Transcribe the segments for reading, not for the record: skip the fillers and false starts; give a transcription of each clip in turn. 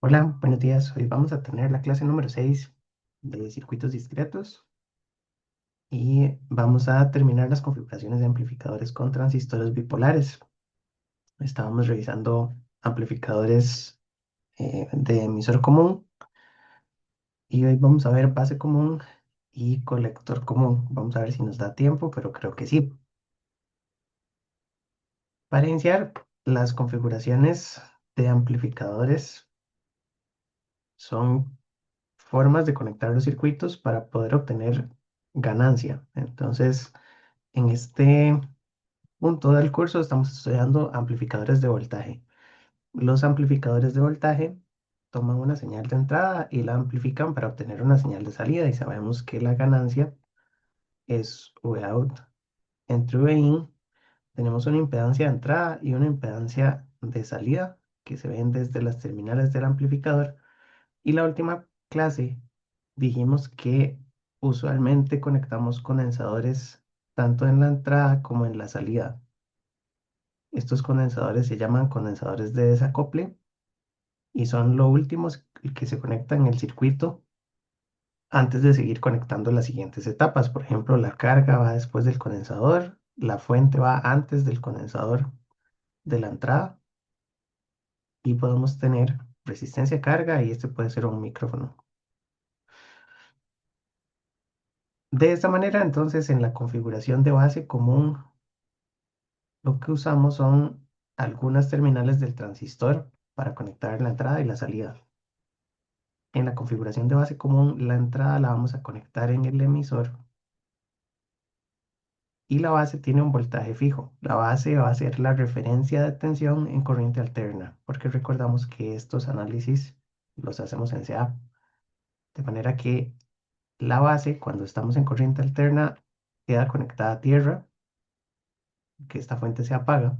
Hola, buenos días. Hoy vamos a tener la clase número 6 de circuitos discretos y vamos a terminar las configuraciones de amplificadores con transistores bipolares. Estábamos revisando amplificadores de emisor común y hoy vamos a ver base común y colector común. Vamos a ver si nos da tiempo, pero creo que sí. Para iniciar, las configuraciones de amplificadores son formas de conectar los circuitos para poder obtener ganancia. Entonces, en este punto del curso estamos estudiando amplificadores de voltaje. Los amplificadores de voltaje toman una señal de entrada y la amplifican para obtener una señal de salida y sabemos que la ganancia es Vout entre Vin. Tenemos una impedancia de entrada y una impedancia de salida que se ven desde las terminales del amplificador. Y la última clase dijimos que usualmente conectamos condensadores tanto en la entrada como en la salida. Estos condensadores se llaman condensadores de desacople y son lo últimos que se conectan en el circuito antes de seguir conectando las siguientes etapas. Por ejemplo, la carga va después del condensador, la fuente va antes del condensador de la entrada y podemos tener resistencia a carga y este puede ser un micrófono. De esta manera, entonces, en la configuración de base común, lo que usamos son algunas terminales del transistor para conectar la entrada y la salida. En la configuración de base común, la entrada la vamos a conectar en el emisor y la base tiene un voltaje fijo. La base va a ser la referencia de tensión en corriente alterna, porque recordamos que estos análisis los hacemos en CA. De manera que la base, cuando estamos en corriente alterna, queda conectada a tierra, que esta fuente se apaga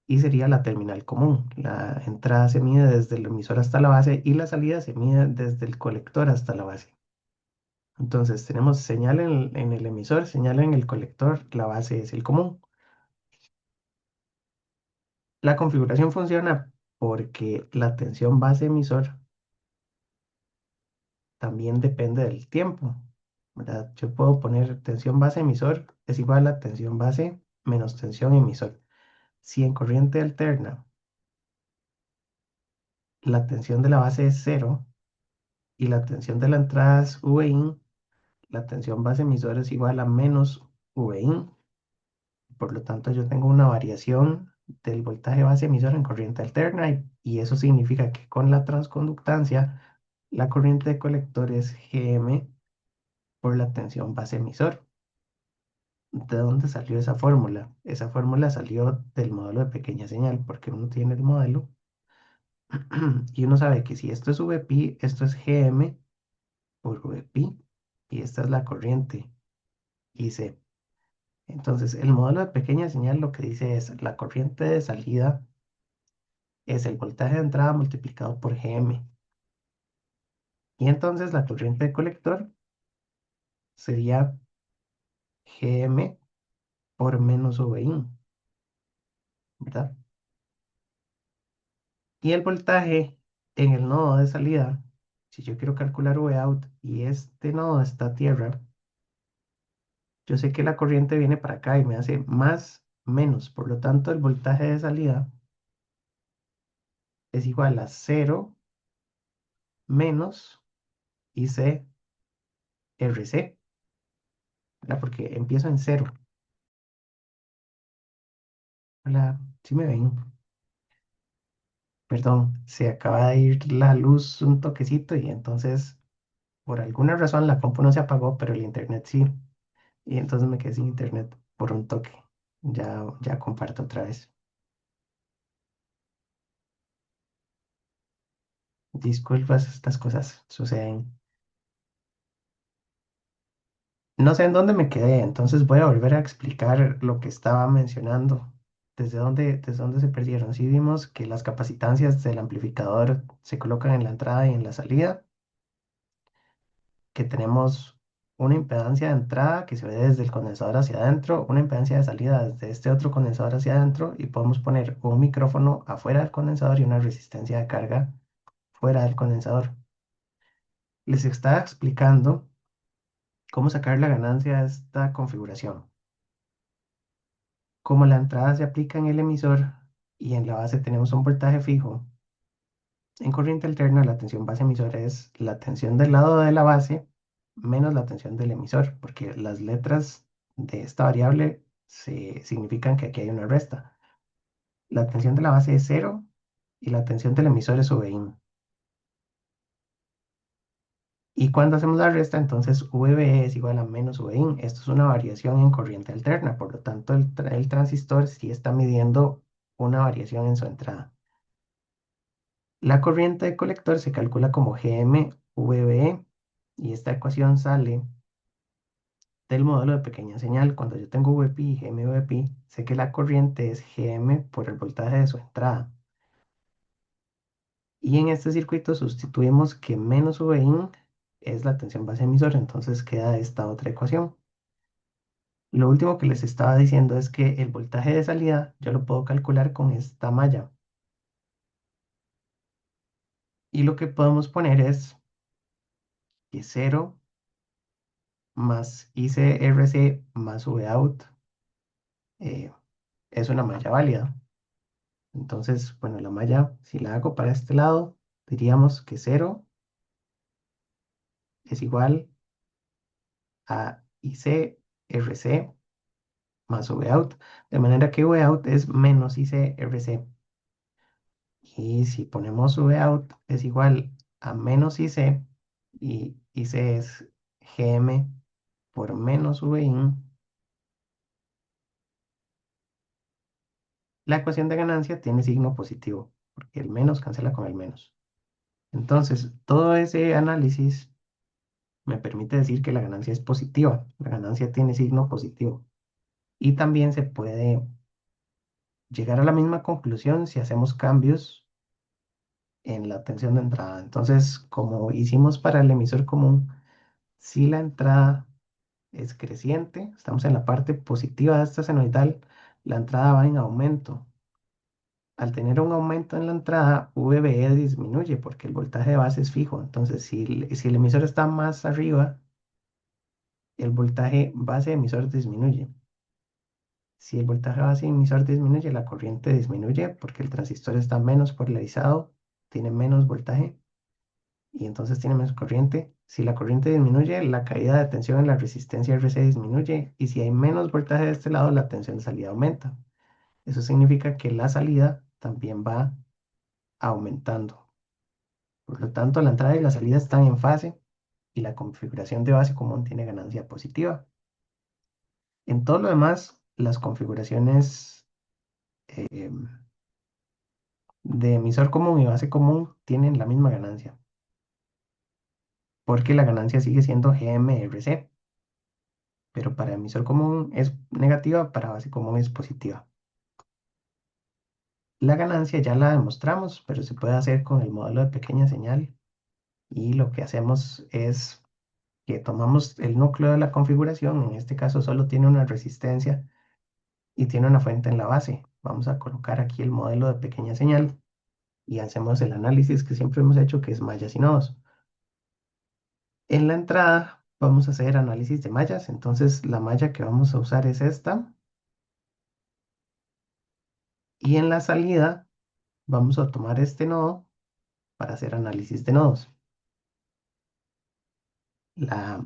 y sería la terminal común. La entrada se mide desde el emisor hasta la base y la salida se mide desde el colector hasta la base. Entonces tenemos señal en el emisor, señal en el colector, la base es el común. La configuración funciona porque la tensión base emisor también depende del tiempo, ¿verdad? Yo puedo poner tensión base emisor es igual a tensión base menos tensión emisor. Si en corriente alterna la tensión de la base es cero y la tensión de la entrada es Vin, la tensión base emisor es igual a menos Vin. Por lo tanto, yo tengo una variación del voltaje base emisor en corriente alterna y eso significa que con la transconductancia, la corriente de colector es Gm por la tensión base emisor. ¿De dónde salió esa fórmula? Esa fórmula salió del modelo de pequeña señal, porque uno tiene el modelo y uno sabe que si esto es Vp, esto es Gm por Vp y esta es la corriente IC. Entonces, el modelo de pequeña señal lo que dice es la corriente de salida es el voltaje de entrada multiplicado por Gm. Y entonces la corriente de colector sería Gm por menos Vin, ¿verdad? Y el voltaje en el nodo de salida, si yo quiero calcular Vout y este nodo está a tierra, yo sé que la corriente viene para acá y me hace más menos. Por lo tanto, el voltaje de salida es igual a cero menos IC RC, ¿verdad? Porque empiezo en cero. Hola, ¿sí me ven? Perdón, se acaba de ir la luz un toquecito y entonces por alguna razón la compu no se apagó, pero el internet sí. Y entonces me quedé sin internet por un toque. Ya comparto otra vez. Disculpas, estas cosas suceden. No sé en dónde me quedé, entonces voy a volver a explicar lo que estaba mencionando. ¿Desde dónde se perdieron? Sí vimos que las capacitancias del amplificador se colocan en la entrada y en la salida, que tenemos una impedancia de entrada que se ve desde el condensador hacia adentro, una impedancia de salida desde este otro condensador hacia adentro y podemos poner un micrófono afuera del condensador y una resistencia de carga fuera del condensador. Les estaba explicando cómo sacar la ganancia de esta configuración. Como la entrada se aplica en el emisor y en la base tenemos un voltaje fijo, en corriente alterna la tensión base emisor es la tensión del lado de la base menos la tensión del emisor, porque las letras de esta variable significan que aquí hay una resta. La tensión de la base es cero y la tensión del emisor es VIN. Y cuando hacemos la resta, entonces VB es igual a menos VIN. Esto es una variación en corriente alterna, por lo tanto el transistor sí está midiendo una variación en su entrada. La corriente de colector se calcula como GM/VBE y esta ecuación sale del modelo de pequeña señal. Cuando yo tengo VPI y GM/VPI, sé que la corriente es GM por el voltaje de su entrada. Y en este circuito sustituimos que menos VIN es la tensión base emisor, entonces queda esta otra ecuación. Lo último que les estaba diciendo es que el voltaje de salida yo lo puedo calcular con esta malla. Y lo que podemos poner es que 0 más ICRC más Vout eh, es una malla válida. Entonces, bueno, la malla, si la hago para este lado, diríamos que 0 es igual a ICRC más Vout, de manera que Vout es menos ICRC. Y si ponemos Vout es igual a menos IC, y IC es GM por menos VIN, la ecuación de ganancia tiene signo positivo, porque el menos cancela con el menos. Entonces, todo ese análisis me permite decir que la ganancia es positiva, la ganancia tiene signo positivo. Y también se puede llegar a la misma conclusión si hacemos cambios en la tensión de entrada. Entonces, como hicimos para el emisor común, si la entrada es creciente, estamos en la parte positiva de esta senoidal, la entrada va en aumento. Al tener un aumento en la entrada, VBE disminuye porque el voltaje de base es fijo. Entonces, si el emisor está más arriba, el voltaje base emisor disminuye. Si el voltaje base emisor disminuye, la corriente disminuye porque el transistor está menos polarizado, tiene menos voltaje y entonces tiene menos corriente. Si la corriente disminuye, la caída de tensión en la resistencia RC disminuye y si hay menos voltaje de este lado, la tensión de salida aumenta. Eso significa que la salida también va aumentando. Por lo tanto, la entrada y la salida están en fase y la configuración de base común tiene ganancia positiva. En todo lo demás, las configuraciones em, de emisor común y base común tienen la misma ganancia, porque la ganancia sigue siendo GMRC, pero para emisor común es negativa, para base común es positiva. La ganancia ya la demostramos, pero se puede hacer con el modelo de pequeña señal y lo que hacemos es que tomamos el núcleo de la configuración, en este caso solo tiene una resistencia y tiene una fuente en la base. Vamos a colocar aquí el modelo de pequeña señal y hacemos el análisis que siempre hemos hecho, que es mallas y nodos. En la entrada vamos a hacer análisis de mallas, entonces la malla que vamos a usar es esta. Y en la salida vamos a tomar este nodo para hacer análisis de nodos. La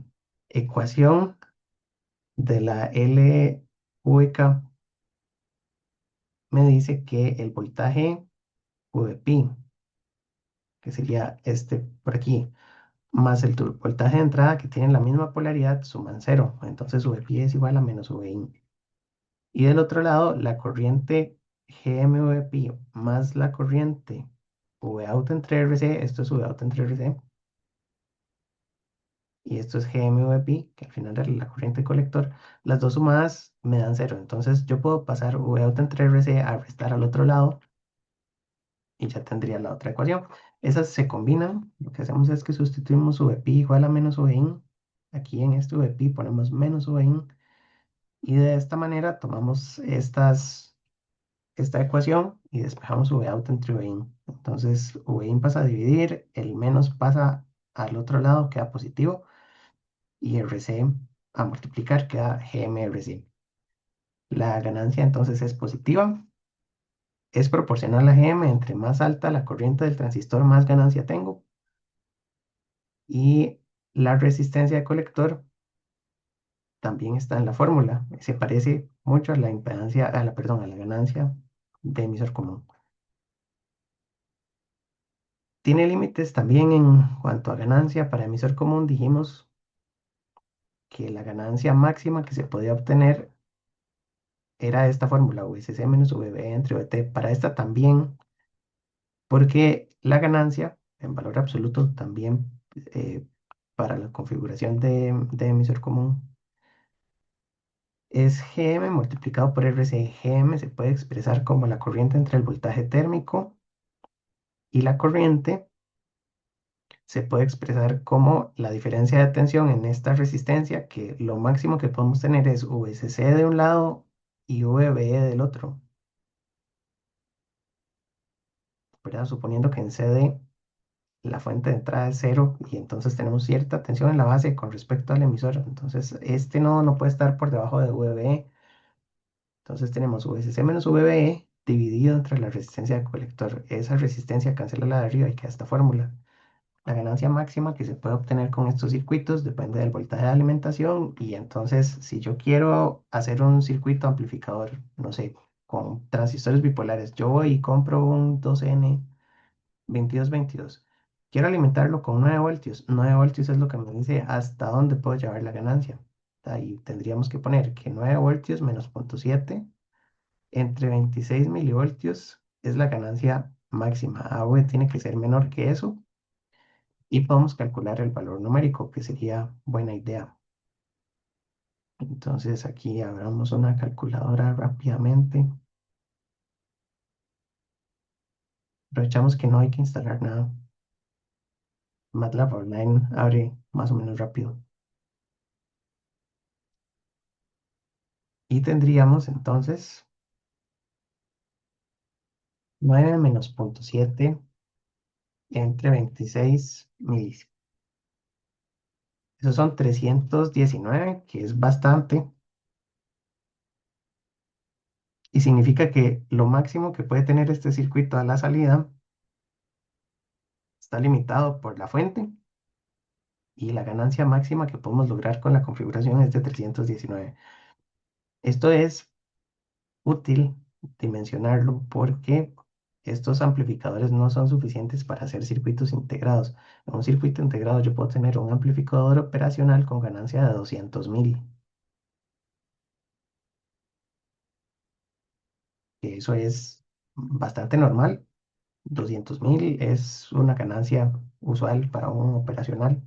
ecuación de la LVK me dice que el voltaje VP, que sería este por aquí, más el voltaje de entrada que tienen la misma polaridad suman cero. Entonces VP es igual a menos VIN. Y del otro lado, la corriente GMVP más la corriente Vout entre RC, esto es Vout entre RC, y esto es GMVP, que al final es la corriente colector, las dos sumadas me dan cero. Entonces yo puedo pasar Vout entre RC a restar al otro lado y ya tendría la otra ecuación. Esas se combinan, lo que hacemos es que sustituimos VP igual a menos VIN Aquí en este VP ponemos menos VIN y de esta manera tomamos esta ecuación y despejamos VOUT entre VIN. Entonces VIN pasa a dividir, el menos pasa al otro lado, queda positivo, y RC a multiplicar queda GMRC. La ganancia entonces es positiva, es proporcional a GM, entre más alta la corriente del transistor, más ganancia tengo, y la resistencia de colector también está en la fórmula. Se parece mucho a la impedancia, perdón, a la ganancia de emisor común. Tiene límites también en cuanto a ganancia. Para emisor común dijimos que la ganancia máxima que se podía obtener era esta fórmula, VSC menos VB entre VT. Para esta también, porque la ganancia en valor absoluto también para la configuración de emisor común es Gm multiplicado por RC. Gm se puede expresar como la corriente entre el voltaje térmico y la corriente se puede expresar como la diferencia de tensión en esta resistencia, que lo máximo que podemos tener es VCC de un lado y VBE del otro, ¿verdad? Suponiendo que en CD la fuente de entrada es cero y entonces tenemos cierta tensión en la base con respecto al emisor. Entonces este nodo no puede estar por debajo de VBE. Entonces tenemos VCC menos VBE dividido entre la resistencia del colector. Esa resistencia cancela la de arriba y queda esta fórmula. La ganancia máxima que se puede obtener con estos circuitos depende del voltaje de alimentación, y entonces si yo quiero hacer un circuito amplificador, no sé, con transistores bipolares, yo voy y compro un 2N 2222. Quiero alimentarlo con 9 voltios. 9 voltios es lo que me dice hasta dónde puedo llevar la ganancia. Ahí tendríamos que poner que 9 voltios menos 0,7 entre 26 milivoltios es la ganancia máxima. AV tiene que ser menor que eso y podemos calcular el valor numérico, que sería buena idea. Entonces aquí abramos una calculadora rápidamente. Aprovechamos que no hay que instalar nada. MATLAB Online abre más o menos rápido. Y tendríamos entonces 9 menos 0,7 entre 26 milis. Esos son 319, que es bastante. Y significa que lo máximo que puede tener este circuito a la salida está limitado por la fuente, y la ganancia máxima que podemos lograr con la configuración es de 319. Esto es útil dimensionarlo porque estos amplificadores no son suficientes para hacer circuitos integrados. En un circuito integrado yo puedo tener un amplificador operacional con ganancia de 200.000, que eso es bastante normal. 200.000 es una ganancia usual para un operacional.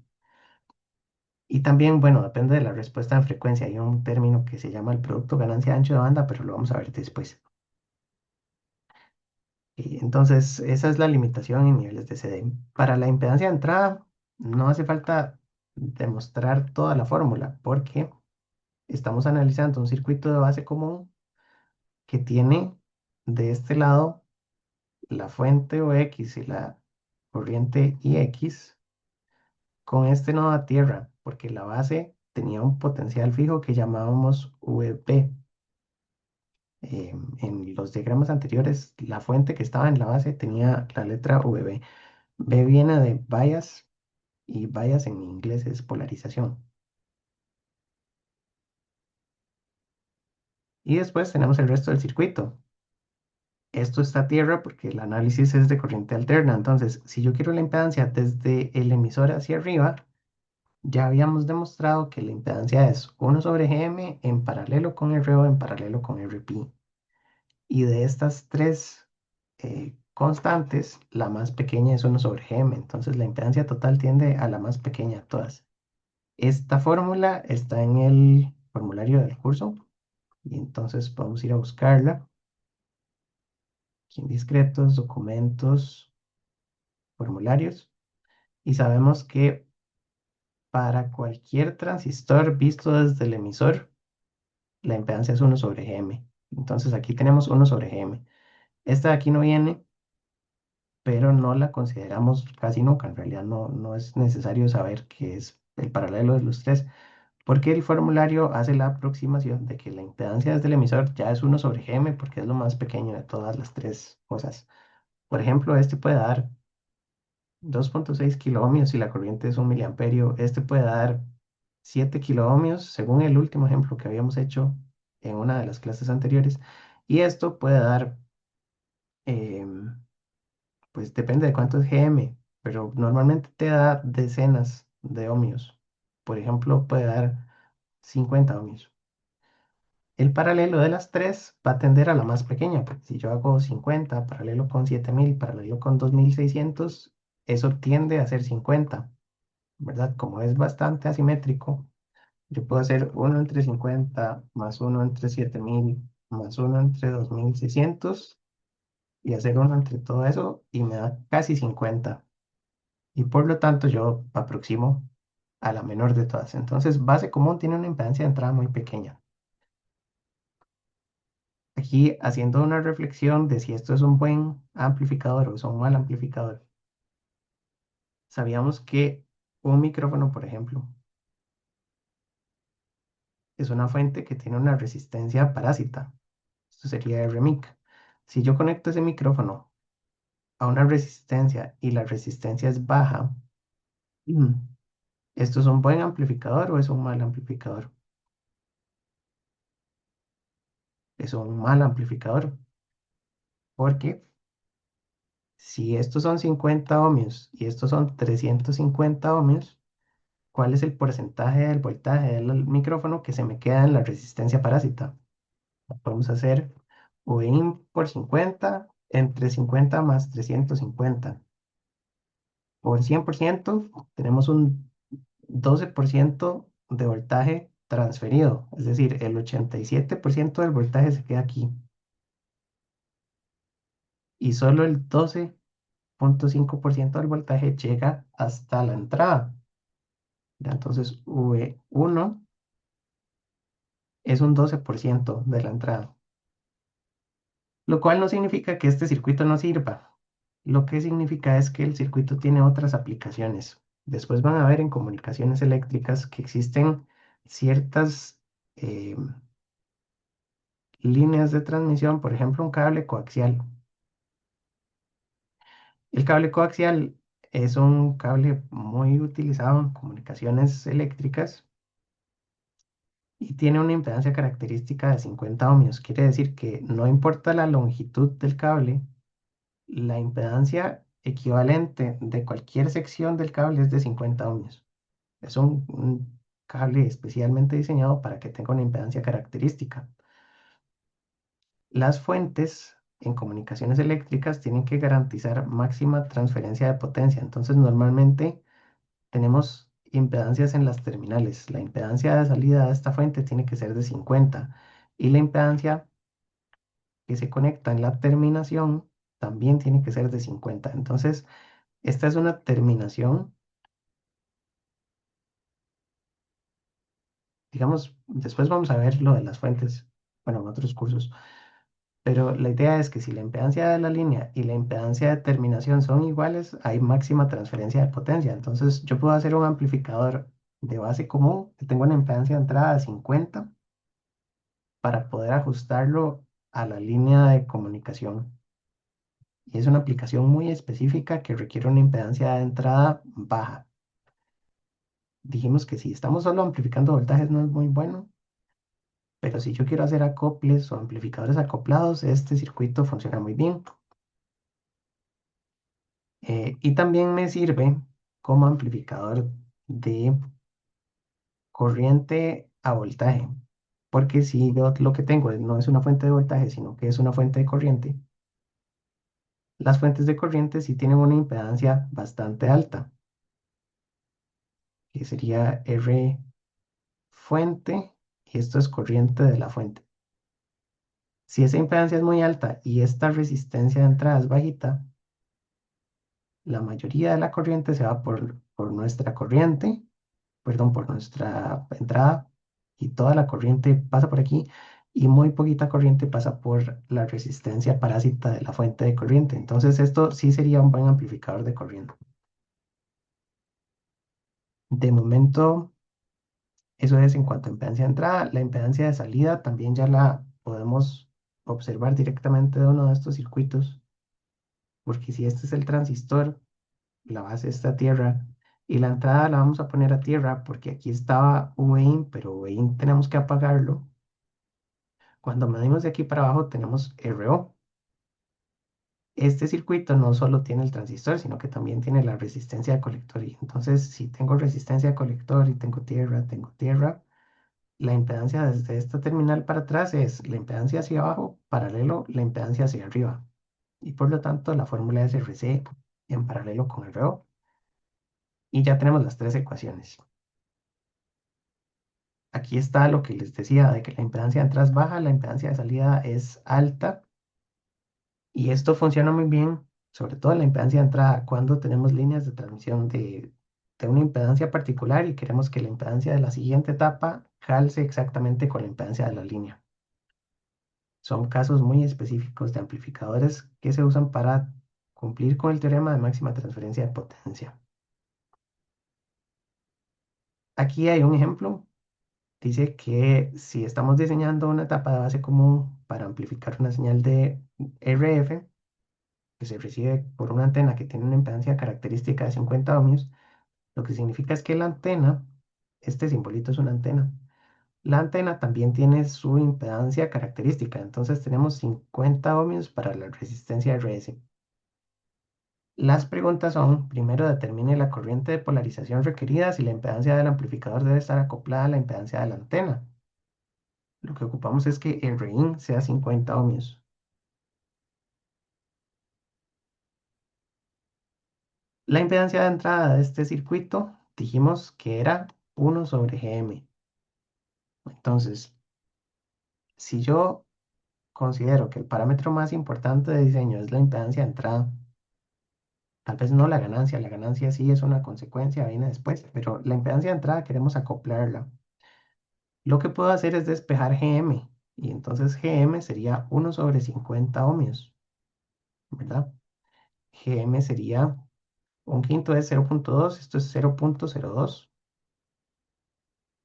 Y también, bueno, depende de la respuesta en frecuencia. Hay un término que se llama el producto ganancia ancho de banda, pero lo vamos a ver después. Y entonces, esa es la limitación en niveles de CD. Para la impedancia de entrada, no hace falta demostrar toda la fórmula, porque estamos analizando un circuito de base común que tiene de este lado la fuente OX y la corriente IX con este nodo a tierra, porque la base tenía un potencial fijo que llamábamos VP. En los diagramas anteriores, la fuente que estaba en la base tenía la letra VB. B viene de bias, y bias en inglés es polarización. Y después tenemos el resto del circuito. Esto está a tierra porque el análisis es de corriente alterna. Entonces, si yo quiero la impedancia desde el emisor hacia arriba, ya habíamos demostrado que la impedancia es 1/Gm en paralelo con RO en paralelo con RP. Y de estas tres constantes, la más pequeña es 1/Gm. Entonces la impedancia total tiende a la más pequeña de todas. Esta fórmula está en el formulario del curso y entonces podemos ir a buscarla aquí en discretos, documentos, formularios, y sabemos que Para cualquier transistor visto desde el emisor, la impedancia es 1/Gm. Entonces aquí tenemos 1/Gm. Esta de aquí no viene, pero no la consideramos casi nunca. En realidad no es necesario saber qué es el paralelo de los tres, porque el formulario hace la aproximación de que la impedancia desde el emisor ya es 1/Gm, porque es lo más pequeño de todas las tres cosas. Por ejemplo, este puede dar 2,6 kiloohmios y la corriente es 1 miliamperio. Este puede dar 7 kiloohmios, según el último ejemplo que habíamos hecho en una de las clases anteriores. Y esto puede dar, em, pues depende de cuánto es Gm, pero normalmente te da decenas de ohmios. Por ejemplo, puede dar 50 ohmios. El paralelo de las tres va a tender a la más pequeña, porque si yo hago 50 paralelo con 7000, paralelo con 2600, eso tiende a ser 50, ¿verdad? Como es bastante asimétrico, yo puedo hacer uno entre 50 más uno entre 7000 más uno entre 2600 y hacer uno entre todo eso y me da casi 50. Y por lo tanto yo aproximo a la menor de todas. Entonces, base común tiene una impedancia de entrada muy pequeña. Aquí haciendo una reflexión de si esto es un buen amplificador o es un mal amplificador. Sabíamos que un micrófono, por ejemplo, es una fuente que tiene una resistencia parásita. Esto sería RMIC. Si yo conecto ese micrófono a una resistencia y la resistencia es baja, mm, ¿esto es un buen amplificador o es un mal amplificador? Es un mal amplificador, porque si estos son 50 ohmios y estos son 350 ohmios, ¿cuál es el porcentaje del voltaje del micrófono que se me queda en la resistencia parásita? Podemos hacer Vin por 50 entre 50 más 350. Por 100% tenemos un 12% de voltaje transferido, es decir, el 87% del voltaje se queda aquí y solo el 12,5% del voltaje llega hasta la entrada. Ya, entonces, V1 es un 12% de la entrada, lo cual no significa que este circuito no sirva. Lo que significa es que el circuito tiene otras aplicaciones. Después van a ver en comunicaciones eléctricas que existen ciertas eh, líneas de transmisión, por ejemplo, un cable coaxial. El cable coaxial es un cable muy utilizado en comunicaciones eléctricas y tiene una impedancia característica de 50 ohmios. Quiere decir que no importa la longitud del cable, la impedancia equivalente de cualquier sección del cable es de 50 ohmios. Es un cable especialmente diseñado para que tenga una impedancia característica. Las fuentes en comunicaciones eléctricas tienen que garantizar máxima transferencia de potencia. Entonces, normalmente tenemos impedancias en las terminales. La impedancia de salida de esta fuente tiene que ser de 50 y la impedancia que se conecta en la terminación también tiene que ser de 50. Entonces, esta es una terminación, digamos, después vamos a ver lo de las fuentes, bueno, en otros cursos, pero la idea es que si la impedancia de la línea y la impedancia de terminación son iguales, hay máxima transferencia de potencia. Entonces, yo puedo hacer un amplificador de base común que tenga una impedancia de entrada de 50 para poder ajustarlo a la línea de comunicación. Y es una aplicación muy específica que requiere una impedancia de entrada baja. Dijimos que si estamos solo amplificando voltajes no es muy bueno, pero si yo quiero hacer acoples o amplificadores acoplados, este circuito funciona muy bien. Y también me sirve como amplificador de corriente a voltaje, porque si yo lo que tengo no es una fuente de voltaje, sino que es una fuente de corriente, las fuentes de corriente sí tienen una impedancia bastante alta, que sería R fuente, y esto es corriente de la fuente. Si esa impedancia es muy alta y esta resistencia de entrada es bajita, la mayoría de la corriente se va por nuestra corriente perdón, por nuestra entrada y toda la corriente pasa por aquí y muy poquita corriente pasa por la resistencia parásita de la fuente de corriente. Entonces esto sí sería un buen amplificador de corriente. De momento, eso es en cuanto a impedancia de entrada. La impedancia de salida también ya la podemos observar directamente de uno de estos circuitos, porque si este es el transistor, la base está a tierra y la entrada la vamos a poner a tierra porque aquí estaba Vin, pero Vin tenemos que apagarlo. Cuando medimos de aquí para abajo tenemos RO. Este circuito no solo tiene el transistor, sino que también tiene la resistencia de colector. Y entonces, si tengo resistencia de colector y tengo tierra, la impedancia desde esta terminal para atrás es la impedancia hacia abajo, paralelo la impedancia hacia arriba. Y por lo tanto, la fórmula es RC en paralelo con el RO. Y ya tenemos las tres ecuaciones. Aquí está lo que les decía de que la impedancia de entrada es baja, la impedancia de salida es alta. Y esto funciona muy bien, sobre todo en la impedancia de entrada, cuando tenemos líneas de transmisión de una impedancia particular y queremos que la impedancia de la siguiente etapa calce exactamente con la impedancia de la línea. Son casos muy específicos de amplificadores que se usan para cumplir con el teorema de máxima transferencia de potencia. Aquí hay un ejemplo. Dice que si estamos diseñando una etapa de base común para amplificar una señal de RF, que se recibe por una antena que tiene una impedancia característica de 50 ohmios, lo que significa es que la antena, este simbolito es una antena, la antena también tiene su impedancia característica, entonces tenemos 50 ohmios para la resistencia RS. Las preguntas son, primero determine la corriente de polarización requerida si la impedancia del amplificador debe estar acoplada a la impedancia de la antena. Lo que ocupamos es que el Rin sea 50 ohmios. La impedancia de entrada de este circuito dijimos que era 1/Gm. Entonces, si yo considero que el parámetro más importante de diseño es la impedancia de entrada, tal vez no la ganancia sí es una consecuencia, viene después, pero la impedancia de entrada queremos acoplarla. Lo que puedo hacer es despejar Gm, y entonces Gm sería 1/50 ohmios, ¿verdad? Gm sería un quinto es 0,2, esto es 0,02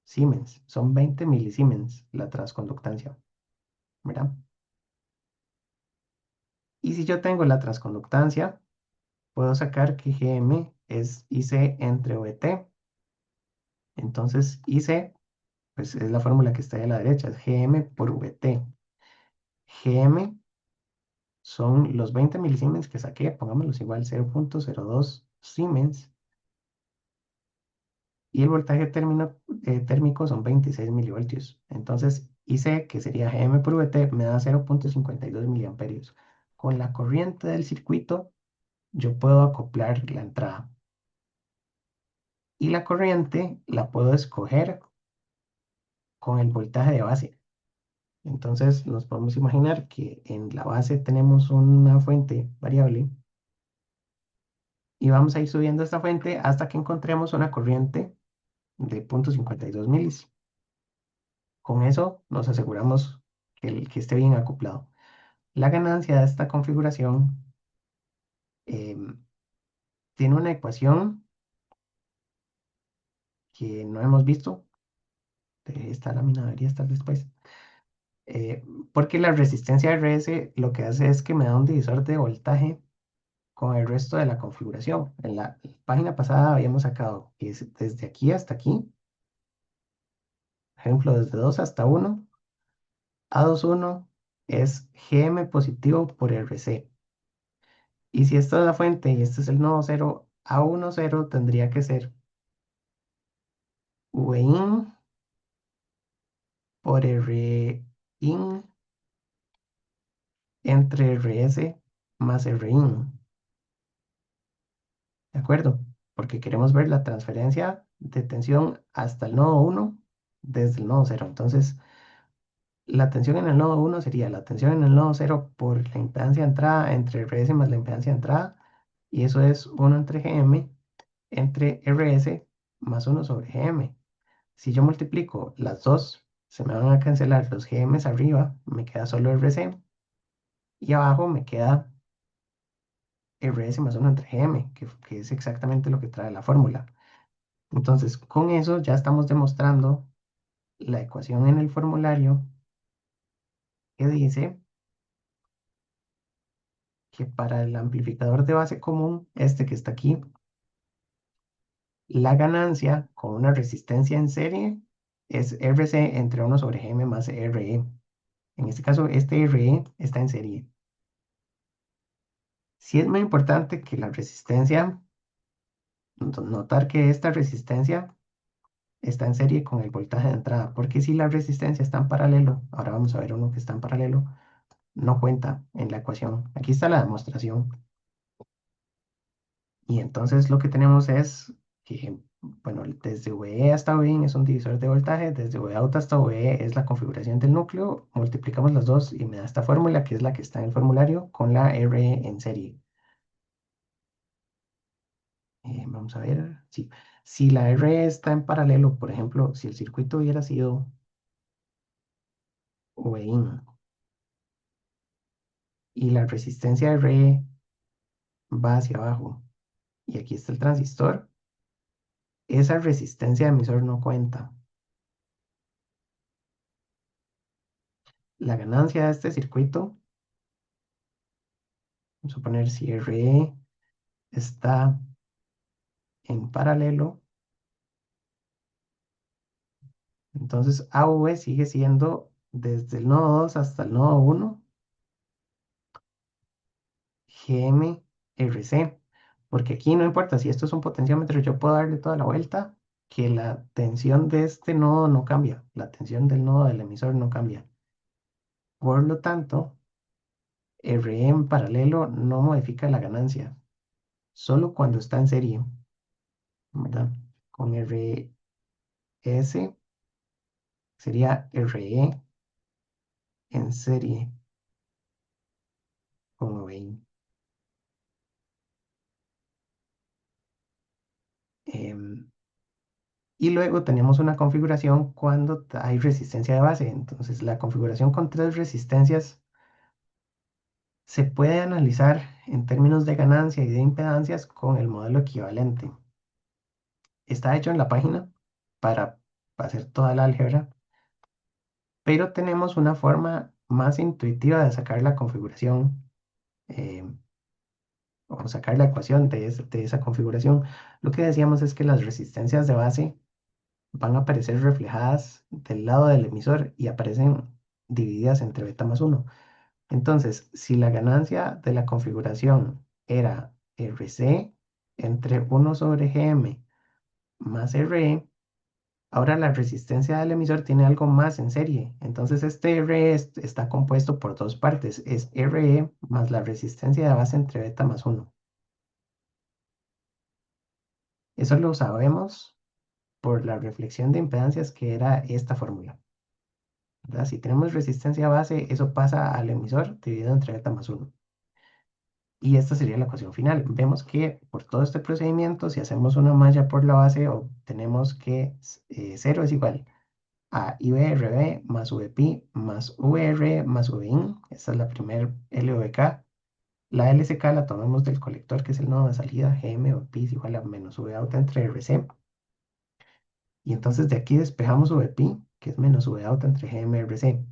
Siemens, son 20 milisiemens la transconductancia, ¿verdad? Y si yo tengo la transconductancia, puedo sacar que Gm es IC entre VT. Entonces, IC, pues es la fórmula que está a la derecha, es Gm por VT. Gm son los 20 milisiemens que saqué, pongámoslos igual, 0,02 Siemens. Y el voltaje térmico son 26 milivoltios. Entonces, IC, que sería Gm por VT, me da 0,52 miliamperios. Con la corriente del circuito, yo puedo acoplar la entrada. Y la corriente la puedo escoger con el voltaje de base. Entonces nos podemos imaginar que en la base tenemos una fuente variable y vamos a ir subiendo esta fuente hasta que encontremos una corriente de 0,52 milis. Con eso nos aseguramos que esté bien acoplado. La ganancia de esta configuración em, tiene una ecuación que no hemos visto. Esta lámina debería estar después. eh, Porque la resistencia RS lo que hace es que me da un divisor de voltaje con el resto de la configuración. En la página pasada habíamos sacado que desde aquí hasta aquí, ejemplo, desde 2 hasta 1, A21 es Gm positivo por RC. Y si esta es la fuente y este es el nodo cero, A10 tendría que ser Vin por Rin entre RS más Rin. ¿De acuerdo? Porque queremos ver la transferencia de tensión hasta el nodo 1 desde el nodo cero. Entonces, la tensión en el nodo 1 sería la tensión en el nodo cero por la impedancia de entrada entre RS más la impedancia de entrada. Y eso es 1 entre Gm entre RS más uno sobre Gm. Si yo multiplico las dos, se me van a cancelar los Gm's arriba, me queda solo RC, y abajo me queda RS más uno entre Gm, que es exactamente lo que trae la fórmula. Entonces, con eso ya estamos demostrando la ecuación en el formulario que dice que para el amplificador de base común, este que está aquí, la ganancia con una resistencia en serie es RC entre uno sobre Gm más RE. En este caso, este RE está en serie. Sí es muy importante que la resistencia, notar que esta resistencia está en serie con el voltaje de entrada, porque si la resistencia está en paralelo, ahora vamos a ver uno que está en paralelo, no cuenta en la ecuación. Aquí está la demostración. Y entonces lo que tenemos es que, bueno, desde VE hasta VIN es un divisor de voltaje, desde VOUT hasta VE es la configuración del núcleo, multiplicamos las dos y me da esta fórmula, que es la que está en el formulario, con la RE en serie. Vamos a ver, sí. Si la RE está en paralelo, por ejemplo, si el circuito hubiera sido VIN y la resistencia RE va hacia abajo y aquí está el transistor, esa resistencia de emisor no cuenta. La ganancia de este circuito, vamos a poner si RE está en paralelo, entonces AV sigue siendo desde el nodo 2 hasta el nodo 1, GM-RC, porque aquí no importa si esto es un potenciómetro, yo puedo darle toda la vuelta, que la tensión de este nodo no cambia, la tensión del nodo del emisor no cambia. Por lo tanto, RE en paralelo no modifica la ganancia, solo cuando está en serie, ¿verdad? Con RS sería RE en serie, como ven. Em, y luego tenemos una configuración cuando hay resistencia de base. Entonces, la configuración con tres resistencias se puede analizar en términos de ganancia y de impedancias con el modelo equivalente. Está hecho en la página para hacer toda la álgebra, pero tenemos una forma más intuitiva de sacar la configuración em, o sacar la ecuación de esa configuración. Lo que decíamos es que las resistencias de base van a aparecer reflejadas del lado del emisor y aparecen divididas entre beta más uno. Entonces, si la ganancia de la configuración era RC entre uno sobre Gm más RE, ahora la resistencia del emisor tiene algo más en serie. Entonces, este RE está compuesto por dos partes. Es RE más la resistencia de base entre beta más uno. Eso lo sabemos por la reflexión de impedancias que era esta fórmula, ¿verdad? Si tenemos resistencia base, eso pasa al emisor dividido entre beta más uno. Y esta sería la ecuación final. Vemos que por todo este procedimiento, si hacemos una malla por la base, obtenemos que 0 es igual a IBRB más VP más VR más VIN. Esta es la primer LVK. La LSK la tomamos del colector, que es el nodo de salida. GM o P es igual a menos VOUT entre RC. Y entonces de aquí despejamos VP, que es menos VOUT entre GM y RC.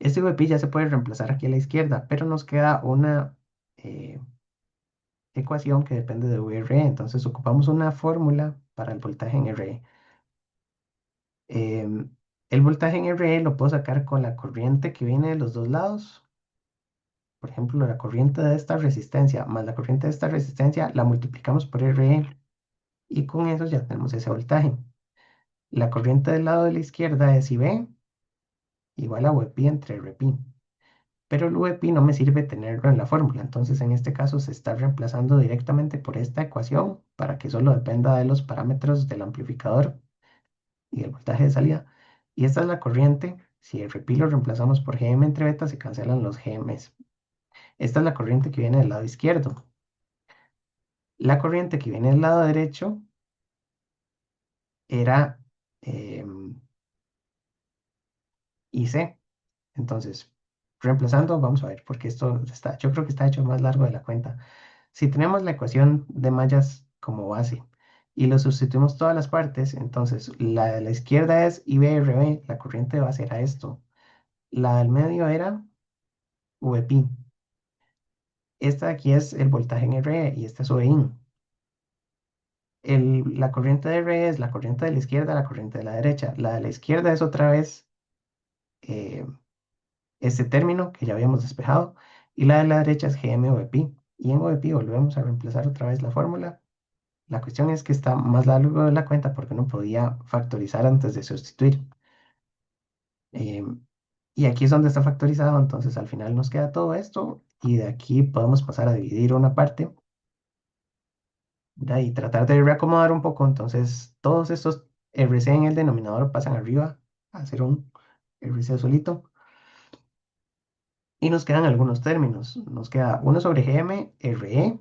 Este VP ya se puede reemplazar aquí a la izquierda, pero nos queda una ecuación que depende de VRE. Entonces ocupamos una fórmula para el voltaje en RE. Em, el voltaje en RE lo puedo sacar con la corriente que viene de los dos lados. Por ejemplo, la corriente de esta resistencia más la corriente de esta resistencia la multiplicamos por RE y con eso ya tenemos ese voltaje. La corriente del lado de la izquierda es IB igual a VP entre RP. Pero el VP no me sirve tenerlo en la fórmula, entonces en este caso se está reemplazando directamente por esta ecuación para que solo dependa de los parámetros del amplificador y el voltaje de salida. Y esta es la corriente. Si el RP lo reemplazamos por Gm entre beta, se cancelan los Gms. Esta es la corriente que viene del lado izquierdo. La corriente que viene del lado derecho era em, IC. Entonces, reemplazando, vamos a ver, porque esto está, yo creo que está hecho más largo de la cuenta. Si tenemos la ecuación de mallas como base y lo sustituimos todas las partes, entonces la de la izquierda es IBRB, la corriente de base era esto. La del medio era VP. Esta de aquí es el voltaje en RE y esta es OEIN. La corriente de RE es la corriente de la izquierda, la corriente de la derecha. La de la izquierda es otra vez eh, este término que ya habíamos despejado y la de la derecha es GM/OVP. Y en OVP volvemos a reemplazar otra vez la fórmula. La cuestión es que está más largo de la cuenta porque no podía factorizar antes de sustituir. Eh, y aquí es donde está factorizado, entonces al final nos queda todo esto y de aquí podemos pasar a dividir una parte, ¿verdad? Y tratar de reacomodar un poco. Entonces todos estos RC en el denominador pasan arriba a hacer un RC solito. Y nos quedan algunos términos. Nos queda 1 sobre GM, RE.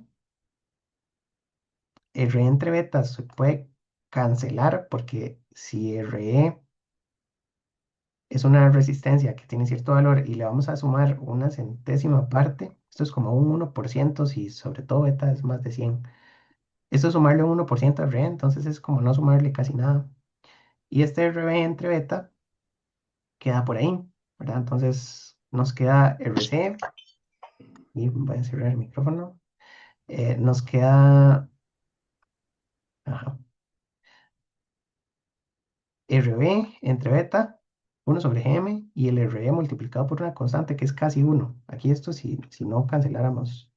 RE entre betas se puede cancelar porque si RE es una resistencia que tiene cierto valor y le vamos a sumar una centésima parte, esto es como un 1% si sobre todo beta es más de 100. Esto es sumarle un 1% a RE, entonces es como no sumarle casi nada. Y este RB entre beta queda por ahí, ¿verdad? Entonces nos queda RC, y voy a cerrar el micrófono, nos queda ajá, RB entre beta, 1 sobre GM, y el RE multiplicado por una constante que es casi 1. Aquí esto si no canceláramos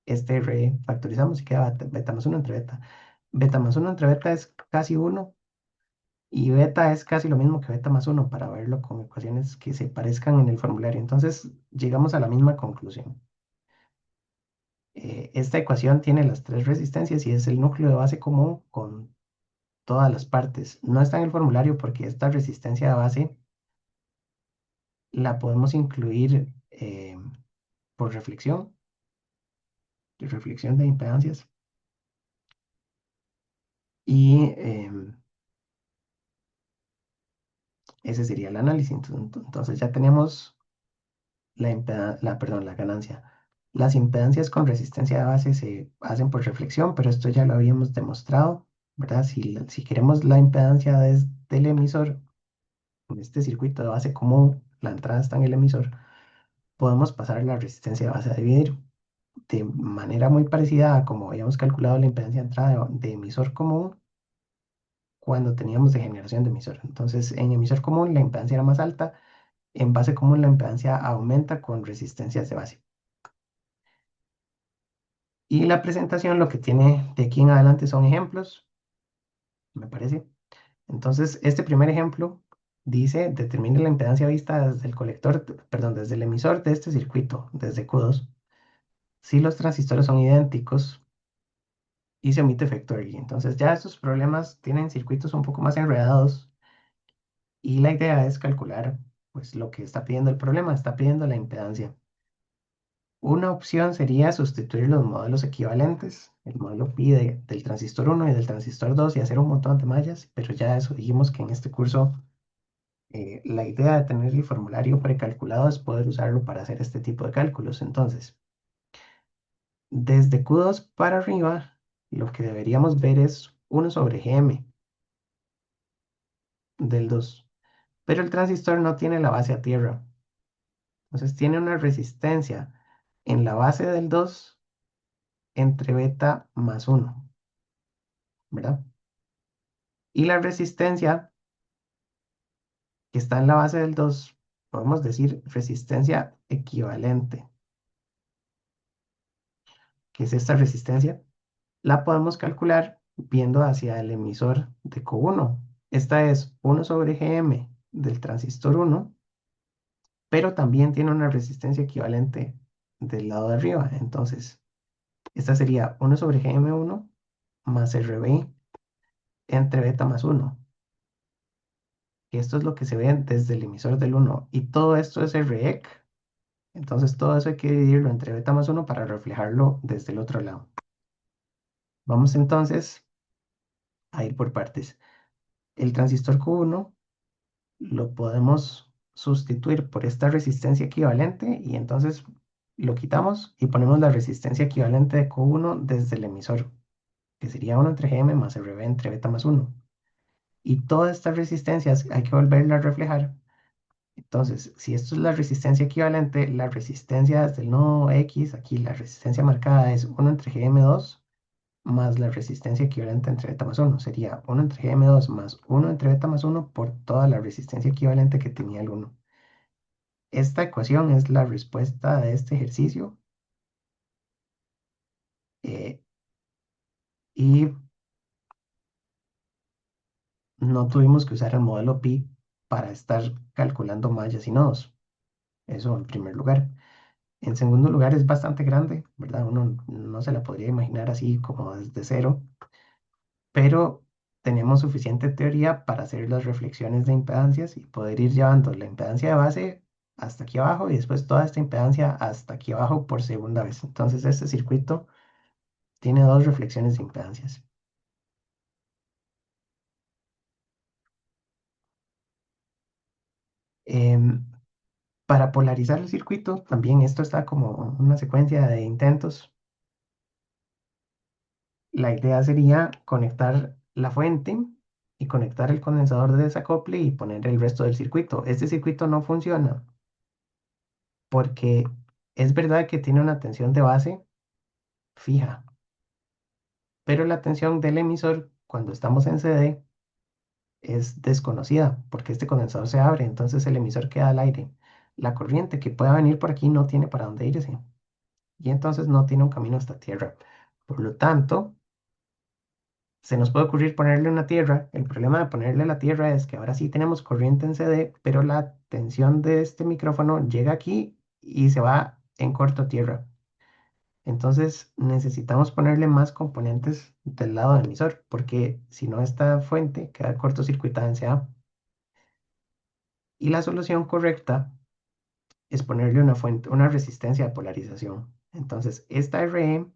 este RE, factorizamos y queda beta más 1 entre beta. Beta más 1 entre beta es casi 1 y beta es casi lo mismo que beta más 1 para verlo con ecuaciones que se parezcan en el formulario. Entonces llegamos a la misma conclusión. Esta ecuación tiene las tres resistencias y es el núcleo de base común con todas las partes. No está en el formulario porque esta resistencia de base la podemos incluir por reflexión de impedancias. Y ese sería el análisis. Entonces ya tenemos perdón, la ganancia. Las impedancias con resistencia de base se hacen por reflexión, pero esto ya lo habíamos demostrado, ¿verdad? Si queremos la impedancia desde el emisor, en este circuito de base común, la entrada está en el emisor, podemos pasar la resistencia de base a dividir de manera muy parecida a como habíamos calculado la impedancia de entrada de emisor común cuando teníamos de generación de emisor. Entonces, en emisor común la impedancia era más alta, en base común la impedancia aumenta con resistencias de base. Y la presentación lo que tiene de aquí en adelante son ejemplos, me parece. Entonces, este primer ejemplo dice, determine la impedancia vista desde el colector, perdón, desde el emisor de este circuito, desde Q2, si los transistores son idénticos y se omite efecto Early. Entonces, ya estos problemas tienen circuitos un poco más enredados y la idea es calcular, pues, lo que está pidiendo el problema, está pidiendo la impedancia. Una opción sería sustituir los modelos equivalentes, el modelo pi del transistor 1 y del transistor 2 y hacer un montón de mallas, pero ya eso dijimos que en este curso la idea de tener el formulario precalculado es poder usarlo para hacer este tipo de cálculos. Entonces, desde Q2 para arriba, lo que deberíamos ver es 1 sobre Gm del 2, pero el transistor no tiene la base a tierra, entonces tiene una resistencia en la base del 2 entre beta más 1, ¿verdad? Y la resistencia que está en la base del 2 podemos decir resistencia equivalente, que es esta resistencia, la podemos calcular viendo hacia el emisor de Q1. Esta es 1 sobre Gm del transistor 1, pero también tiene una resistencia equivalente del lado de arriba. Entonces, esta sería 1 sobre Gm1 más RB entre beta más 1. Y esto es lo que se ve desde el emisor del 1. Y todo esto es REC. Entonces todo eso hay que dividirlo entre beta más 1 para reflejarlo desde el otro lado. Vamos entonces a ir por partes. El transistor Q1 lo podemos sustituir por esta resistencia equivalente y entonces lo quitamos y ponemos la resistencia equivalente de Q1 desde el emisor, que sería 1 entre Gm más Rb entre beta más 1. Y todas estas resistencias hay que volverlas a reflejar. Entonces, si esto es la resistencia equivalente, la resistencia desde el nodo X, aquí la resistencia marcada es 1 entre Gm2 más la resistencia equivalente entre beta más 1. Sería 1 entre Gm2 más 1 entre beta más 1 por toda la resistencia equivalente que tenía el 1. Esta ecuación es la respuesta de este ejercicio eh, y no tuvimos que usar el modelo pi para estar calculando mallas y nodos. Eso en primer lugar. En segundo lugar, es bastante grande, ¿verdad? Uno no se la podría imaginar así como desde cero, pero tenemos suficiente teoría para hacer las reflexiones de impedancias y poder ir llevando la impedancia de base hasta aquí abajo y después toda esta impedancia hasta aquí abajo por segunda vez. Entonces, este circuito tiene dos reflexiones de impedancias. Em, para polarizar el circuito, también esto está como una secuencia de intentos. La idea sería conectar la fuente y conectar el condensador de desacople y poner el resto del circuito. Este circuito no funciona porque es verdad que tiene una tensión de base fija, pero la tensión del emisor cuando estamos en CD es desconocida porque este condensador se abre, entonces el emisor queda al aire. La corriente que pueda venir por aquí no tiene para dónde irse y entonces no tiene un camino hasta tierra. Por lo tanto, se nos puede ocurrir ponerle una tierra. El problema de ponerle la tierra es que ahora sí tenemos corriente en CD, pero la tensión de este micrófono llega aquí y se va en corto tierra. Entonces necesitamos ponerle más componentes del lado del emisor, porque si no esta fuente queda cortocircuitada en CA. Y la solución correcta es ponerle una fuente, una resistencia de polarización. Entonces esta RE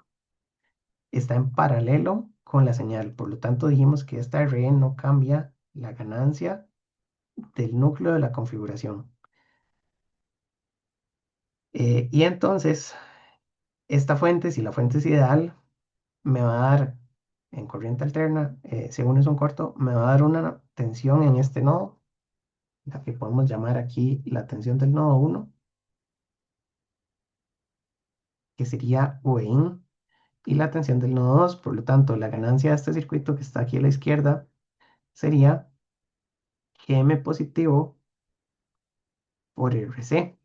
está en paralelo con la señal. Por lo tanto, dijimos que esta RE no cambia la ganancia del núcleo de la configuración. Y entonces, esta fuente, si la fuente es ideal, me va a dar en corriente alterna, según es un corto, me va a dar una tensión en este nodo, la que podemos llamar aquí la tensión del nodo 1, que sería Vin, y la tensión del nodo 2. Por lo tanto, la ganancia de este circuito que está aquí a la izquierda sería Gm positivo por Rc.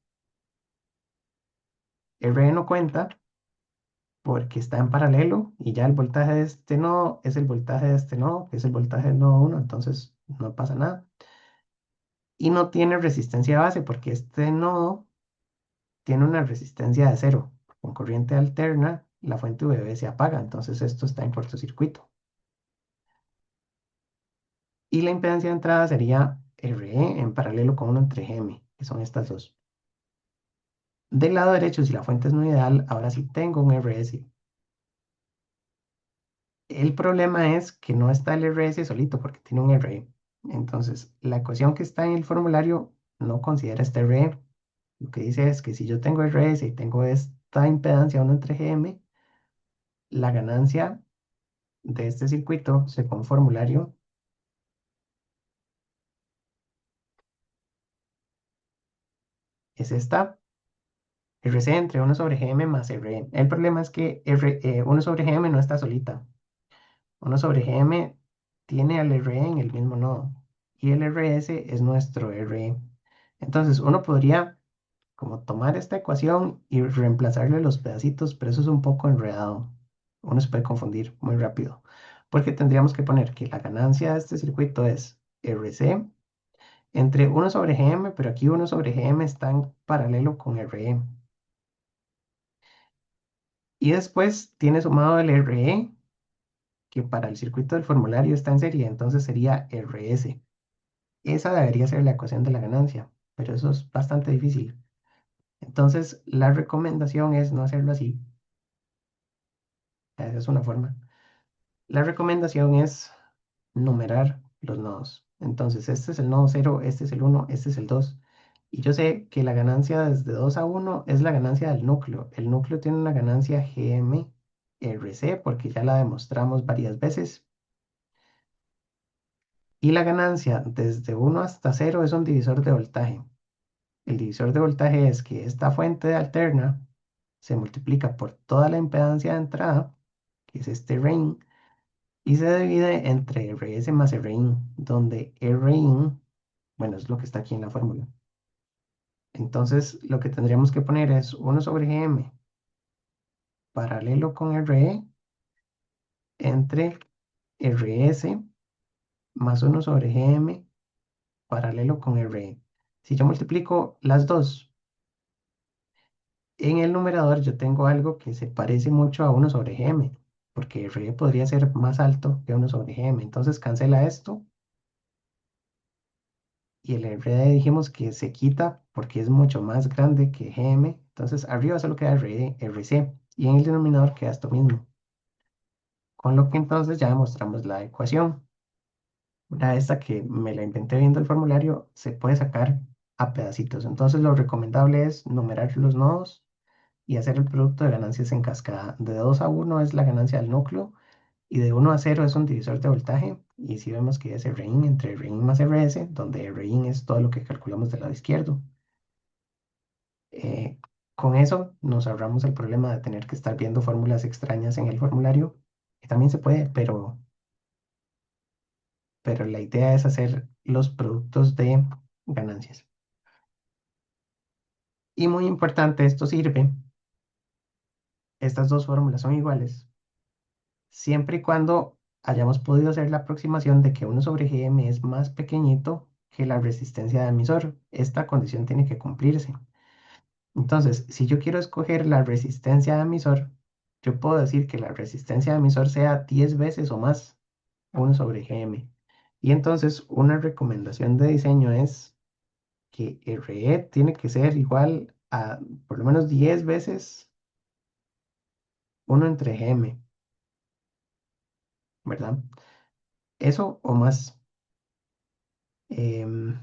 Re no cuenta porque está en paralelo y ya el voltaje de este nodo es el voltaje de este nodo, que es el voltaje del nodo 1, entonces no pasa nada. Y no tiene resistencia base porque este nodo tiene una resistencia de cero. Con corriente alterna, la fuente VB se apaga, entonces esto está en cortocircuito. Y la impedancia de entrada sería RE en paralelo con 1 entre Gm, que son estas dos. Del lado derecho, si la fuente es no ideal, ahora sí tengo un RS. El problema es que no está el RS solito porque tiene un RE. Entonces, la ecuación que está en el formulario no considera este RE. Lo que dice es que si yo tengo RS y tengo esta impedancia 1 entre Gm, la ganancia de este circuito, según formulario, es esta RC entre 1 sobre Gm más RE. El problema es que 1 sobre Gm no está solita. 1 sobre Gm tiene al RE en el mismo nodo y el RS es nuestro RE. Entonces, uno podría como tomar esta ecuación y reemplazarle los pedacitos, pero eso es un poco enredado. Uno se puede confundir muy rápido, porque tendríamos que poner que la ganancia de este circuito es RC entre 1 sobre Gm, pero aquí 1 sobre Gm está en paralelo con RE. Y después tiene sumado el RE, que para el circuito del formulario está en serie, entonces sería RS. Esa debería ser la ecuación de la ganancia, pero eso es bastante difícil. Entonces, la recomendación es no hacerlo así. Esa es una forma. La recomendación es numerar los nodos. Entonces, este es el nodo cero, este es el uno, este es el 2. Y yo sé que la ganancia desde 2 a uno es la ganancia del núcleo. El núcleo tiene una ganancia GMRC porque ya la demostramos varias veces. Y la ganancia desde uno hasta cero es un divisor de voltaje. El divisor de voltaje es que esta fuente de alterna se multiplica por toda la impedancia de entrada, que es este Rin, y se divide entre RS más Rin, donde Rin, bueno, es lo que está aquí en la fórmula. Entonces, lo que tendríamos que poner es 1 sobre Gm paralelo con RE entre RS más 1 sobre Gm paralelo con RE. Si yo multiplico las dos, en el numerador yo tengo algo que se parece mucho a 1 sobre Gm, porque RE podría ser más alto que 1 sobre Gm. Entonces cancela esto y el RD dijimos que se quita porque es mucho más grande que Gm. Entonces arriba solo queda RD, RC y en el denominador queda esto mismo. Con lo que entonces ya demostramos la ecuación. Una esta que me la inventé viendo el formulario se puede sacar a pedacitos. Entonces lo recomendable es numerar los nodos y hacer el producto de ganancias en cascada. De 2 a uno es la ganancia del núcleo y de uno a cero es un divisor de voltaje. Y si vemos que es Rin entre Rin más RS, donde Rin es todo lo que calculamos del lado izquierdo. Eh, con eso nos ahorramos el problema de tener que estar viendo fórmulas extrañas en el formulario, que también se puede, pero la idea es hacer los productos de ganancias. Y muy importante, esto sirve, estas dos fórmulas son iguales, siempre y cuando hayamos podido hacer la aproximación de que 1 sobre Gm es más pequeñito que la resistencia de emisor. Esta condición tiene que cumplirse. Entonces, si yo quiero escoger la resistencia de emisor, yo puedo decir que la resistencia de emisor sea 10 veces o más 1 sobre Gm. Y entonces una recomendación de diseño es que RE tiene que ser igual a por lo menos 10 veces 1 entre Gm, ¿verdad? Eso o más. Em,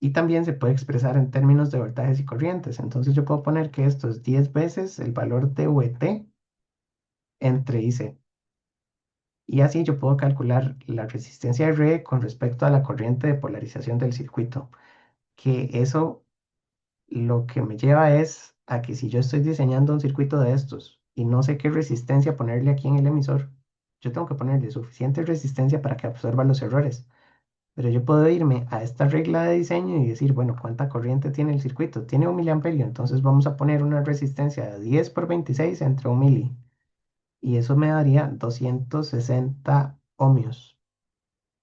y también se puede expresar en términos de voltajes y corrientes. Entonces yo puedo poner que esto es 10 veces el valor de VT entre IC. Y así yo puedo calcular la resistencia de RE con respecto a la corriente de polarización del circuito. Que eso lo que me lleva es a que si yo estoy diseñando un circuito de estos y no sé qué resistencia ponerle aquí en el emisor, yo tengo que ponerle suficiente resistencia para que absorba los errores. Pero yo puedo irme a esta regla de diseño y decir, bueno, ¿cuánta corriente tiene el circuito? Tiene 1 miliamperio, entonces vamos a poner una resistencia de 10 por 26 entre 1 mili. Y eso me daría 260 ohmios.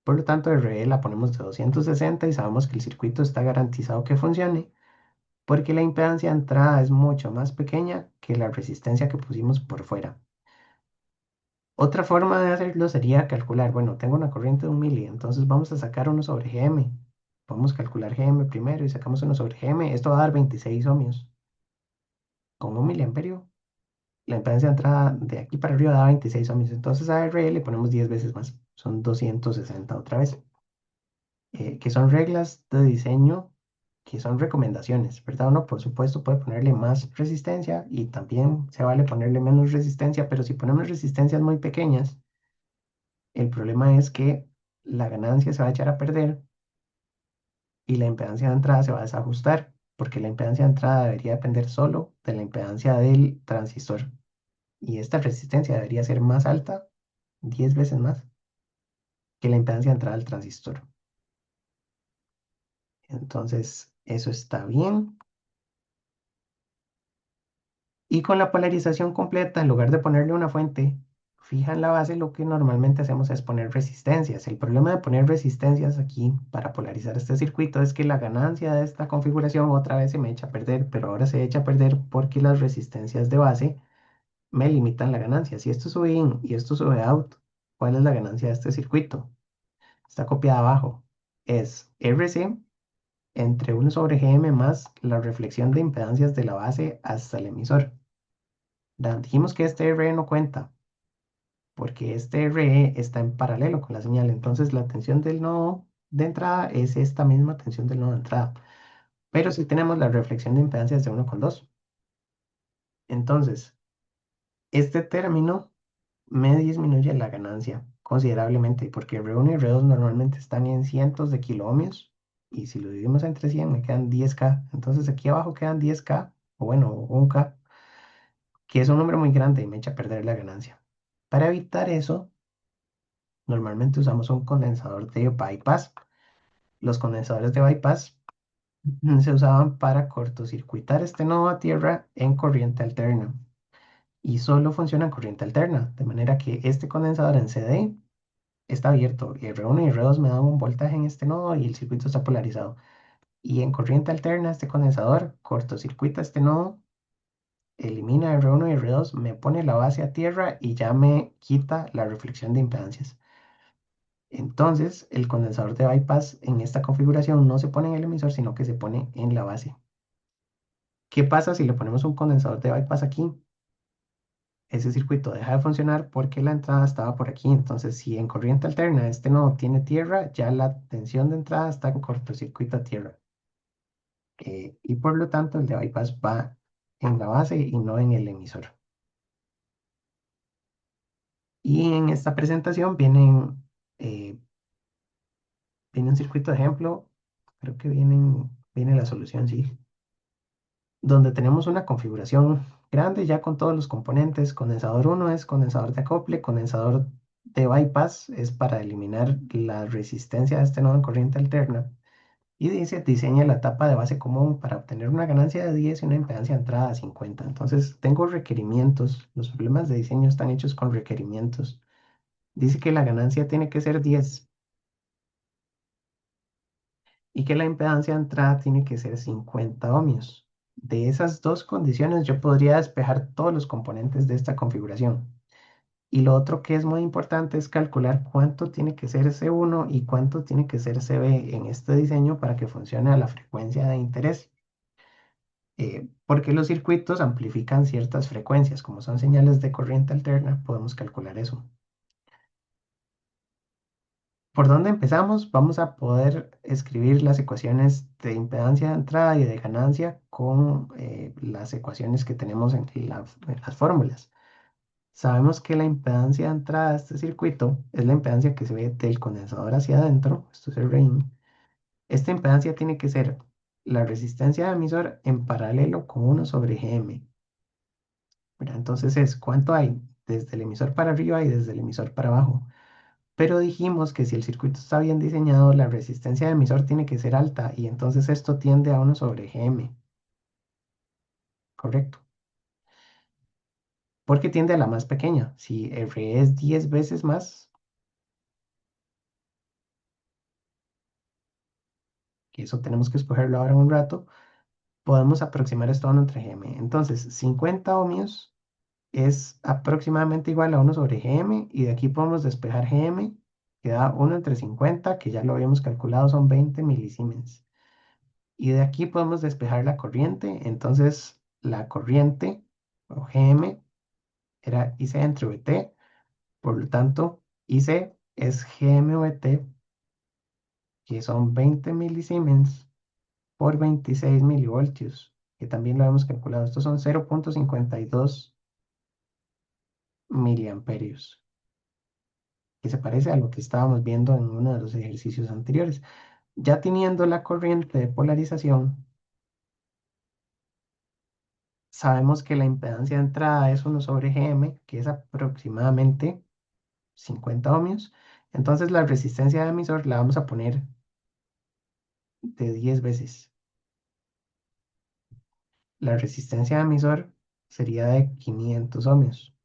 Por lo tanto, RE la ponemos de 260 y sabemos que el circuito está garantizado que funcione porque la impedancia de entrada es mucho más pequeña que la resistencia que pusimos por fuera. Otra forma de hacerlo sería calcular, bueno, tengo una corriente de 1 mili, entonces vamos a sacar 1 sobre Gm. Vamos a calcular Gm primero y sacamos 1 sobre Gm. Esto va a dar 26 ohmios. Con 1 miliamperio, la impedancia de entrada de aquí para arriba da 26 ohmios. Entonces a RL le ponemos 10 veces más. Son 260 otra vez. Que son reglas de diseño, que son recomendaciones, ¿verdad? Uno, por supuesto, puede ponerle más resistencia y también se vale ponerle menos resistencia, pero si ponemos resistencias muy pequeñas, el problema es que la ganancia se va a echar a perder y la impedancia de entrada se va a desajustar, porque la impedancia de entrada debería depender solo de la impedancia del transistor. Y esta resistencia debería ser más alta, 10 veces más, que la impedancia de entrada del transistor. Entonces, eso está bien. Y con la polarización completa, en lugar de ponerle una fuente fija en la base, lo que normalmente hacemos es poner resistencias. El problema de poner resistencias aquí para polarizar este circuito es que la ganancia de esta configuración otra vez se me echa a perder, pero ahora se echa a perder porque las resistencias de base me limitan la ganancia. Si esto sube in y esto sube out, ¿cuál es la ganancia de este circuito? Está copiada abajo. Es RC entre 1 sobre Gm más la reflexión de impedancias de la base hasta el emisor. Dijimos que este R no cuenta porque este RE está en paralelo con la señal. Entonces la tensión del nodo de entrada es esta misma tensión del nodo de entrada. Pero si tenemos la reflexión de impedancias de 1,2. Entonces, este término me disminuye la ganancia considerablemente, porque R1 y R2 normalmente están en cientos de kiloohmios, y si lo dividimos entre 100 me quedan 10K. Entonces aquí abajo quedan 10K, o bueno, 1K, que es un número muy grande y me echa a perder la ganancia. Para evitar eso, normalmente usamos un condensador de bypass. Los condensadores de bypass se usaban para cortocircuitar este nodo a tierra en corriente alterna, y solo funciona en corriente alterna, de manera que este condensador en CD está abierto y R1 y R2 me dan un voltaje en este nodo y el circuito está polarizado. Y en corriente alterna este condensador cortocircuita este nodo, elimina R1 y R2, me pone la base a tierra y ya me quita la reflexión de impedancias. Entonces el condensador de bypass en esta configuración no se pone en el emisor, sino que se pone en la base. ¿Qué pasa si le ponemos un condensador de bypass aquí? Ese circuito deja de funcionar porque la entrada estaba por aquí. Entonces, si en corriente alterna este nodo tiene tierra, ya la tensión de entrada está en cortocircuito a tierra. Y por lo tanto, el de bypass va en la base y no en el emisor. Y en esta presentación eh, viene un circuito de ejemplo. Creo que viene la solución, sí, donde tenemos una configuración grande ya con todos los componentes. Condensador 1 es condensador de acople, condensador de bypass es para eliminar la resistencia de este nodo en corriente alterna. Y dice, diseña la tapa de base común para obtener una ganancia de 10 y una impedancia de entrada de 50. Entonces, tengo requerimientos. Los problemas de diseño están hechos con requerimientos. Dice que la ganancia tiene que ser 10 y que la impedancia de entrada tiene que ser 50 ohmios. De esas dos condiciones yo podría despejar todos los componentes de esta configuración. Y lo otro que es muy importante es calcular cuánto tiene que ser C1 y cuánto tiene que ser CB en este diseño para que funcione a la frecuencia de interés. Porque los circuitos amplifican ciertas frecuencias, como son señales de corriente alterna, podemos calcular eso. ¿Por dónde empezamos? Vamos a poder escribir las ecuaciones de impedancia de entrada y de ganancia con las ecuaciones que tenemos en las fórmulas. Sabemos que la impedancia de entrada de este circuito es la impedancia que se ve del condensador hacia adentro, esto es el RIN. Esta impedancia tiene que ser la resistencia de emisor en paralelo con 1/Gm. ¿Verdad? Entonces es cuánto hay desde el emisor para arriba y desde el emisor para abajo. Pero dijimos que si el circuito está bien diseñado, la resistencia de emisor tiene que ser alta y entonces esto tiende a 1/Gm, ¿correcto? Porque tiende a la más pequeña. Si R es 10 veces más, que eso tenemos que escogerlo ahora en un rato, podemos aproximar esto a 1/Gm. Entonces, 50 ohmios es aproximadamente igual a 1/Gm y de aquí podemos despejar Gm, que da 1/50, que ya lo habíamos calculado, son 20 milisiemens. Y de aquí podemos despejar la corriente, entonces la corriente, o Gm, era IC entre VT, por lo tanto, IC es Gm/VT, que son 20 milisiemens por 26 milivoltios, que también lo hemos calculado. Estos son 0,52 miliamperios, que se parece a lo que estábamos viendo en uno de los ejercicios anteriores. Ya teniendo la corriente de polarización, sabemos que la impedancia de entrada es 1/Gm, que es aproximadamente 50 ohmios. Entonces la resistencia de emisor la vamos a poner de 10 veces. La resistencia de emisor sería de 500 ohmios.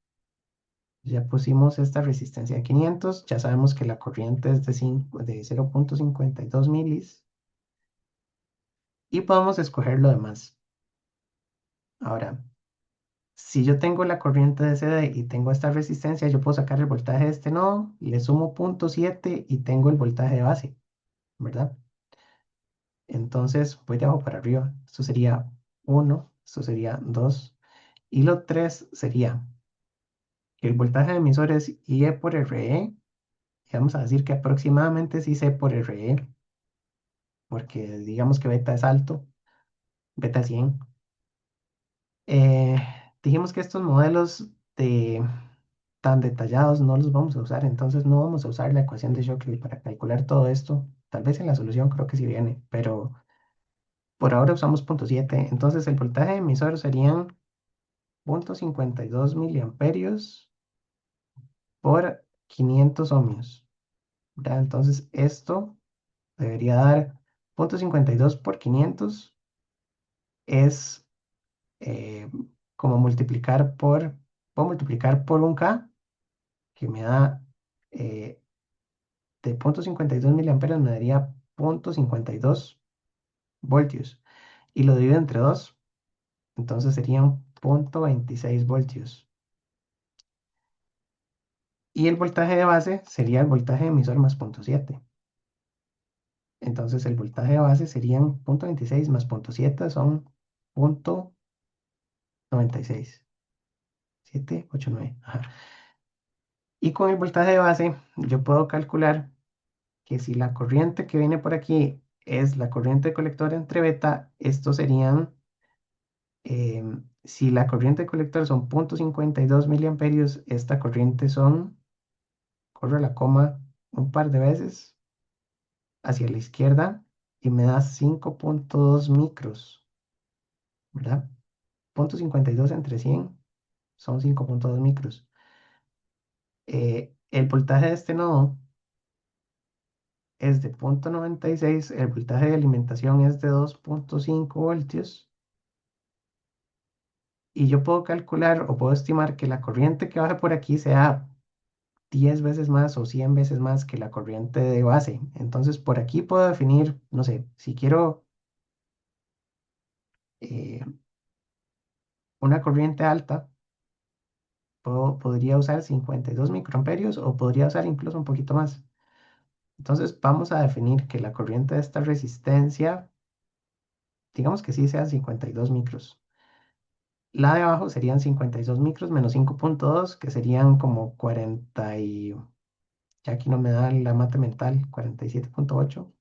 Ya pusimos esta resistencia de 500, ya sabemos que la corriente es de 0,52 milis y podemos escoger lo demás. Ahora, si yo tengo la corriente de CD y tengo esta resistencia, yo puedo sacar el voltaje de este nodo, le sumo 0,7 y tengo el voltaje de base, ¿verdad? Entonces voy de abajo para arriba. Esto sería 1, esto sería 2 y lo 3 sería que el voltaje de emisor es IE por RE, y vamos a decir que aproximadamente es IC por RE, porque digamos que beta es alto, beta es 100. Eh, Dijimos que estos modelos tan detallados no los vamos a usar, entonces no vamos a usar la ecuación de Shockley para calcular todo esto. Tal vez en la solución creo que sí viene, pero por ahora usamos punto 7. Entonces el voltaje de emisor serían 0,52 miliamperios por 500 ohmios, ¿verdad? Entonces esto debería dar 0,52 por 500 es eh, como puedo multiplicar por un K, que me da eh, de 0,52 miliamperios, me daría 0,52 voltios. Y lo divido entre 2, entonces serían 0,26 voltios. Y el voltaje de base sería el voltaje emisor más 0,7. Entonces el voltaje de base serían 0,26 más 0,7 son 0,96. 7, 8, 9. Ajá. Y con el voltaje de base yo puedo calcular que si la corriente que viene por aquí es la corriente de colector entre beta, estos serían, si la corriente de colector son 0,52 miliamperios, esta corriente corro la coma un par de veces hacia la izquierda y me da 5,2 micros, ¿verdad? 0,52 entre 100 son 5,2 micros. El voltaje de este nodo es de 0,96, el voltaje de alimentación es de 2,5 voltios, y yo puedo calcular o puedo estimar que la corriente que baje por aquí sea 10 veces más o 100 veces más que la corriente de base. Entonces por aquí puedo definir, no sé, si quiero eh, una corriente alta, podría usar 52 microamperios o podría usar incluso un poquito más. Entonces vamos a definir que la corriente de esta resistencia, digamos que sí sea 52 micros. La de abajo serían 52 micros menos 5,2, que serían como 40 y... Ya aquí no me da la mate mental, 47,8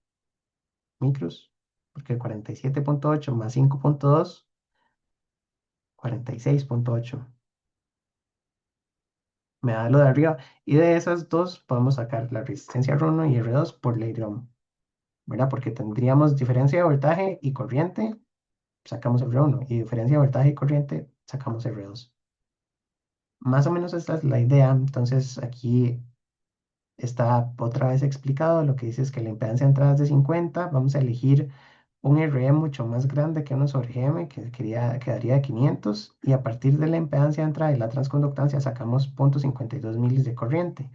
micros, porque 47,8 más 5,2, 46,8. Me da lo de arriba. Y de esas dos podemos sacar la resistencia R1 y R2 por ley de Ohm, ¿verdad? Porque tendríamos diferencia de voltaje y corriente, sacamos R1, y diferencia de voltaje y corriente, sacamos R2. Más o menos esta es la idea. Entonces aquí está otra vez explicado. Lo que dice es que la impedancia de entrada es de 50. Vamos a elegir un RE mucho más grande que 1 sobre GM, que quedaría de 500. Y a partir de la impedancia de entrada y la transconductancia sacamos 0,52 milis de corriente.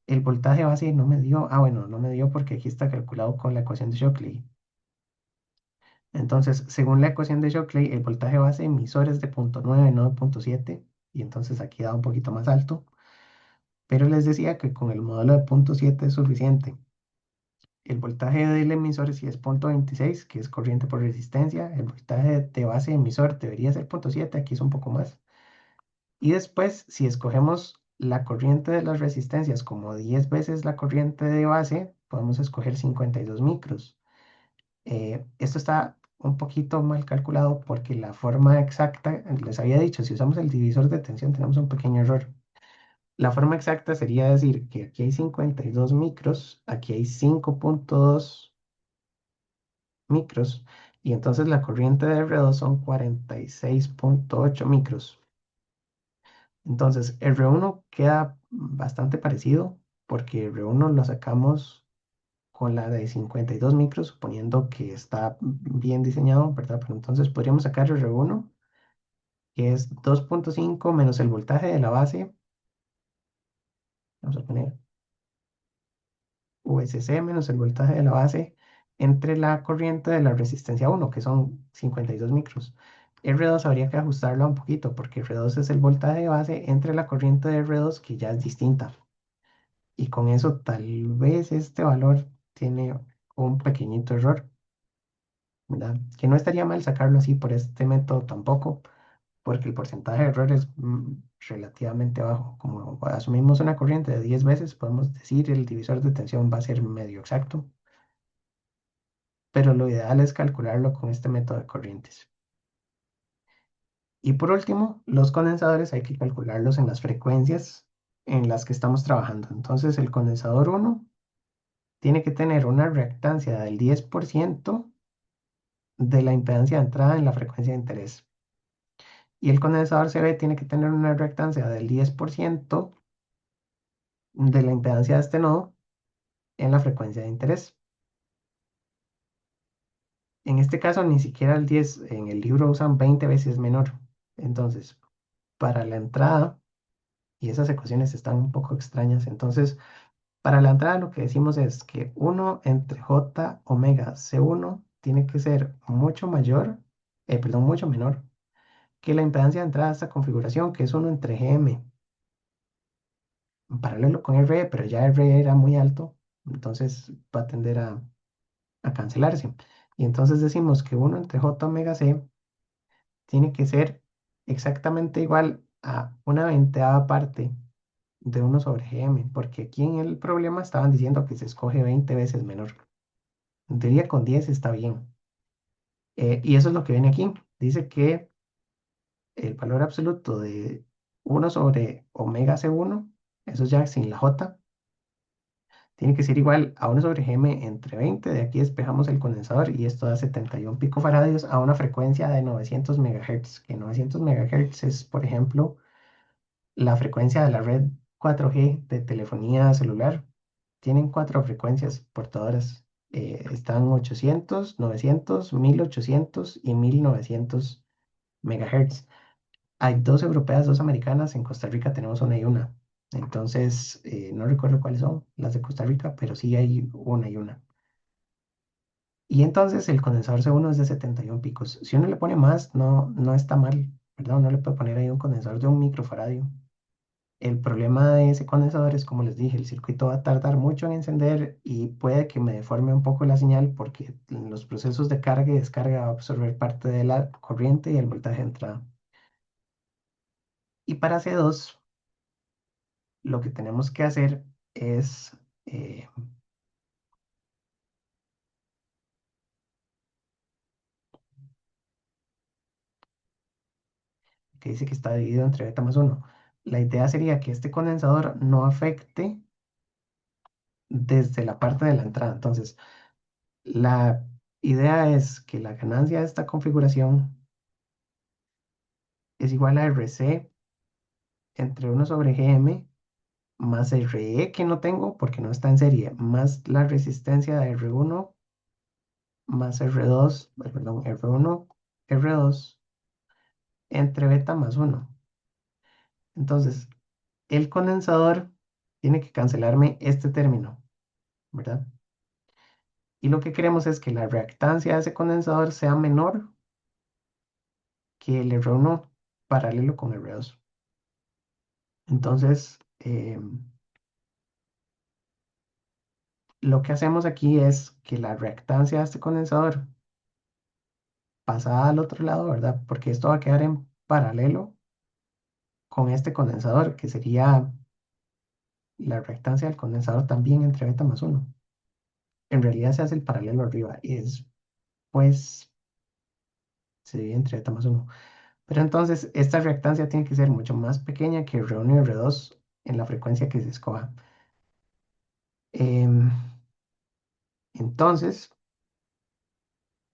El voltaje base no me dio, bueno, no me dio porque aquí está calculado con la ecuación de Shockley. Entonces, según la ecuación de Shockley, el voltaje base emisor es de 0,9, no de 0,7. Y entonces aquí da un poquito más alto. Pero les decía que con el modelo de 0,7 es suficiente. El voltaje del emisor si es 0,26, que es corriente por resistencia. El voltaje de base emisor debería ser 0,7, aquí es un poco más. Y después, si escogemos la corriente de las resistencias como 10 veces la corriente de base, podemos escoger 52 micros. Esto está un poquito mal calculado porque la forma exacta, les había dicho, si usamos el divisor de tensión tenemos un pequeño error. La forma exacta sería decir que aquí hay 52 micros, aquí hay 5,2 micros, y entonces la corriente de R2 son 46,8 micros. Entonces R1 queda bastante parecido porque R1 lo sacamos con la de 52 micros, suponiendo que está bien diseñado, ¿verdad? Pero entonces podríamos sacar R1, que es 2,5 menos el voltaje de la base, vamos a poner VSC menos el voltaje de la base entre la corriente de la resistencia 1, que son 52 micros. R2 habría que ajustarla un poquito porque R2 es el voltaje de base entre la corriente de R2 que ya es distinta. Y con eso tal vez este valor tiene un pequeñito error, ¿verdad? Que no estaría mal sacarlo así por este método tampoco, porque el porcentaje de error es relativamente bajo. Como asumimos una corriente de 10 veces, podemos decir el divisor de tensión va a ser medio exacto, pero lo ideal es calcularlo con este método de corrientes. Y por último, los condensadores hay que calcularlos en las frecuencias en las que estamos trabajando. Entonces, el condensador uno tiene que tener una reactancia del 10% de la impedancia de entrada en la frecuencia de interés. Y el condensador CB tiene que tener una reactancia del 10% de la impedancia de este nodo en la frecuencia de interés. En este caso, ni siquiera el 10 en el libro usan 20 veces menor. Entonces, para la entrada, y esas ecuaciones están un poco extrañas, entonces, para la entrada lo que decimos es que 1 entre J omega C1 tiene que ser mucho mayor, perdón, mucho menor que la impedancia de entrada de esta configuración, que es 1 entre Gm, en paralelo con RE, pero ya RE era muy alto, entonces va a tender a cancelarse. Y entonces decimos que 1 entre J omega C tiene que ser exactamente igual a una veinteava parte de 1 sobre Gm, porque aquí en el problema estaban diciendo que se escoge 20 veces menor. En teoría con 10 está bien. Y eso es lo que viene aquí. Dice que el valor absoluto de 1 sobre omega C1, eso ya sin la J, tiene que ser igual a 1 sobre Gm entre 20. De aquí despejamos el condensador y esto da 71 picofaradios a una frecuencia de 900 MHz, que 900 MHz es, por ejemplo, la frecuencia de la red 4G de telefonía celular. Tienen cuatro frecuencias portadoras. Están 800, 900, 1800 y 1900 MHz. Hay dos europeas, dos americanas. En Costa Rica tenemos una y una. Entonces, no recuerdo cuáles son las de Costa Rica, pero sí hay una y una. Y entonces el condensador C1 es de 71 picos. Si uno le pone más, no está mal, ¿verdad? Uno le puede poner ahí un condensador de un microfaradio. El problema de ese condensador es, como les dije, el circuito va a tardar mucho en encender y puede que me deforme un poco la señal porque en los procesos de carga y descarga va a absorber parte de la corriente y el voltaje de entrada. Y para C2, lo que tenemos que hacer es, eh, que dice que está dividido entre beta más uno. La idea sería que este condensador no afecte desde la parte de la entrada. Entonces, la idea es que la ganancia de esta configuración es igual a RC entre 1 sobre Gm más RE que no tengo porque no está en serie, más la resistencia de R1 más R2, perdón, R1, R2 entre beta más uno. Entonces, el condensador tiene que cancelarme este término, ¿verdad? Y lo que queremos es que la reactancia de ese condensador sea menor que el R1 paralelo con R2. Entonces, lo que hacemos aquí es que la reactancia de este condensador pasa al otro lado, ¿verdad? Porque esto va a quedar en paralelo con este condensador, que sería la reactancia del condensador también entre beta más uno. En realidad se hace el paralelo arriba y después se divide entre beta más uno. Pero entonces esta reactancia tiene que ser mucho más pequeña que R1 y R2 en la frecuencia que se escoja. Em, entonces,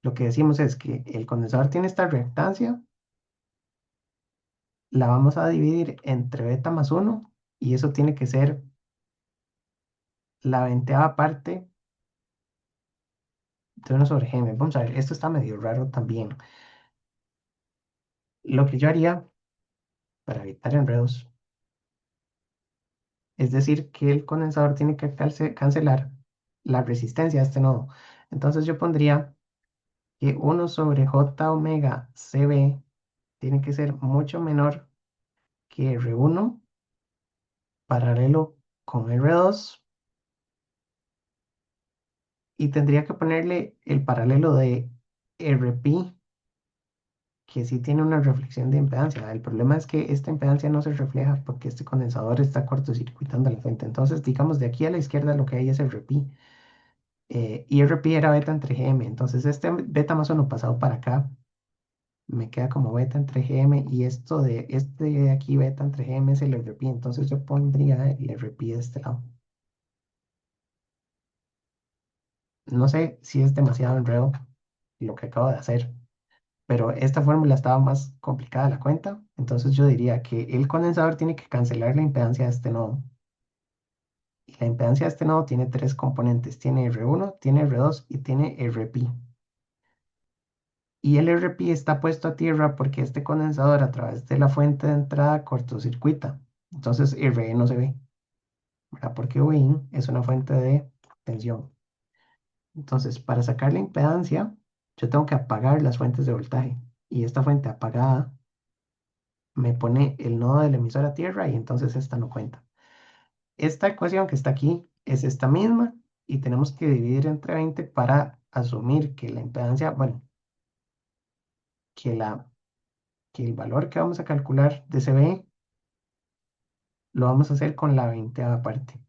lo que decimos es que el condensador tiene esta reactancia, la vamos a dividir entre beta más uno y eso tiene que ser la veinteava parte de 1 sobre Gm. Vamos a ver, esto está medio raro también. Lo que yo haría para evitar enredos es decir que el condensador tiene que cancelar la resistencia a este nodo. Entonces yo pondría que 1 sobre J omega CB tiene que ser mucho menor que R1 paralelo con R2 y tendría que ponerle el paralelo de RP que sí tiene una reflexión de impedancia. El problema es que esta impedancia no se refleja porque este condensador está cortocircuitando la fuente. Entonces, digamos, de aquí a la izquierda lo que hay es el RPI. Y RPI era beta entre GM. Entonces, este beta más o menos pasado para acá me queda como beta entre GM y esto de este de aquí beta entre GM es el RPI. Entonces, yo pondría el RPI de este lado. No sé si es demasiado enredo lo que acabo de hacer, pero esta fórmula estaba más complicada la cuenta, entonces yo diría que el condensador tiene que cancelar la impedancia de este nodo. Y la impedancia de este nodo tiene tres componentes, tiene R1, tiene R2 y tiene RP. Y el RP está puesto a tierra porque este condensador a través de la fuente de entrada cortocircuita. Entonces RE no se ve, ¿verdad? Porque Vin es una fuente de tensión. Entonces, para sacar la impedancia, yo tengo que apagar las fuentes de voltaje. Y esta fuente apagada me pone el nodo del emisor a tierra y entonces esta no cuenta. Esta ecuación que está aquí es esta misma y tenemos que dividir entre 20 para asumir que la impedancia, bueno, que, la, que el valor que vamos a calcular de CB lo vamos a hacer con la 20ª parte.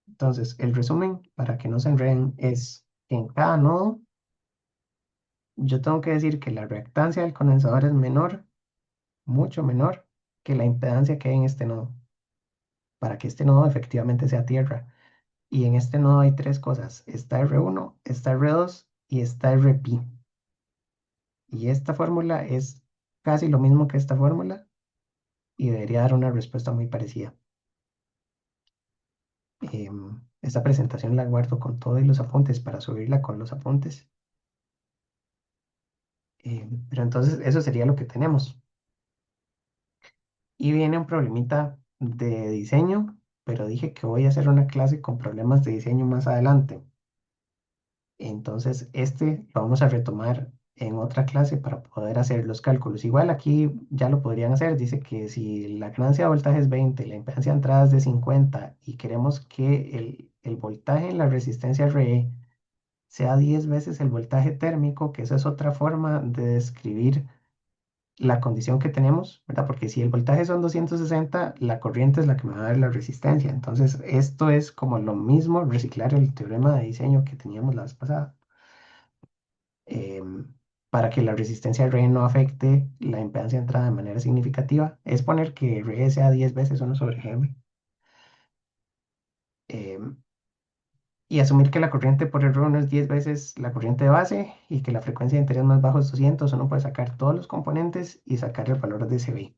Entonces, el resumen, para que no se enreden, es que en cada nodo yo tengo que decir que la reactancia del condensador es menor, mucho menor, que la impedancia que hay en este nodo, para que este nodo efectivamente sea tierra. Y en este nodo hay tres cosas. Está R1, está R2 y está RP. Y esta fórmula es casi lo mismo que esta fórmula y debería dar una respuesta muy parecida. Esta presentación la guardo con todos los apuntes para subirla con los apuntes. Pero entonces eso sería lo que tenemos. Y viene un problemita de diseño, pero dije que voy a hacer una clase con problemas de diseño más adelante. Entonces, este lo vamos a retomar en otra clase para poder hacer los cálculos. Igual aquí ya lo podrían hacer. Dice que si la ganancia de voltaje es 20, la impedancia de entrada es de 50 y queremos que el voltaje en la resistencia RE sea 10 veces el voltaje térmico, que esa es otra forma de describir la condición que tenemos, ¿verdad? Porque si el voltaje son 260, la corriente es la que me va a dar la resistencia. Entonces, esto es como lo mismo, reciclar el teorema de diseño que teníamos la vez pasada, para que la resistencia RE no afecte la impedancia de entrada de manera significativa, es poner que RE sea 10 veces 1 sobre GM. em, y asumir que la corriente por el RO no es 10 veces la corriente de base y que la frecuencia de interés más bajo es 200, uno puede sacar todos los componentes y sacar el valor de CB.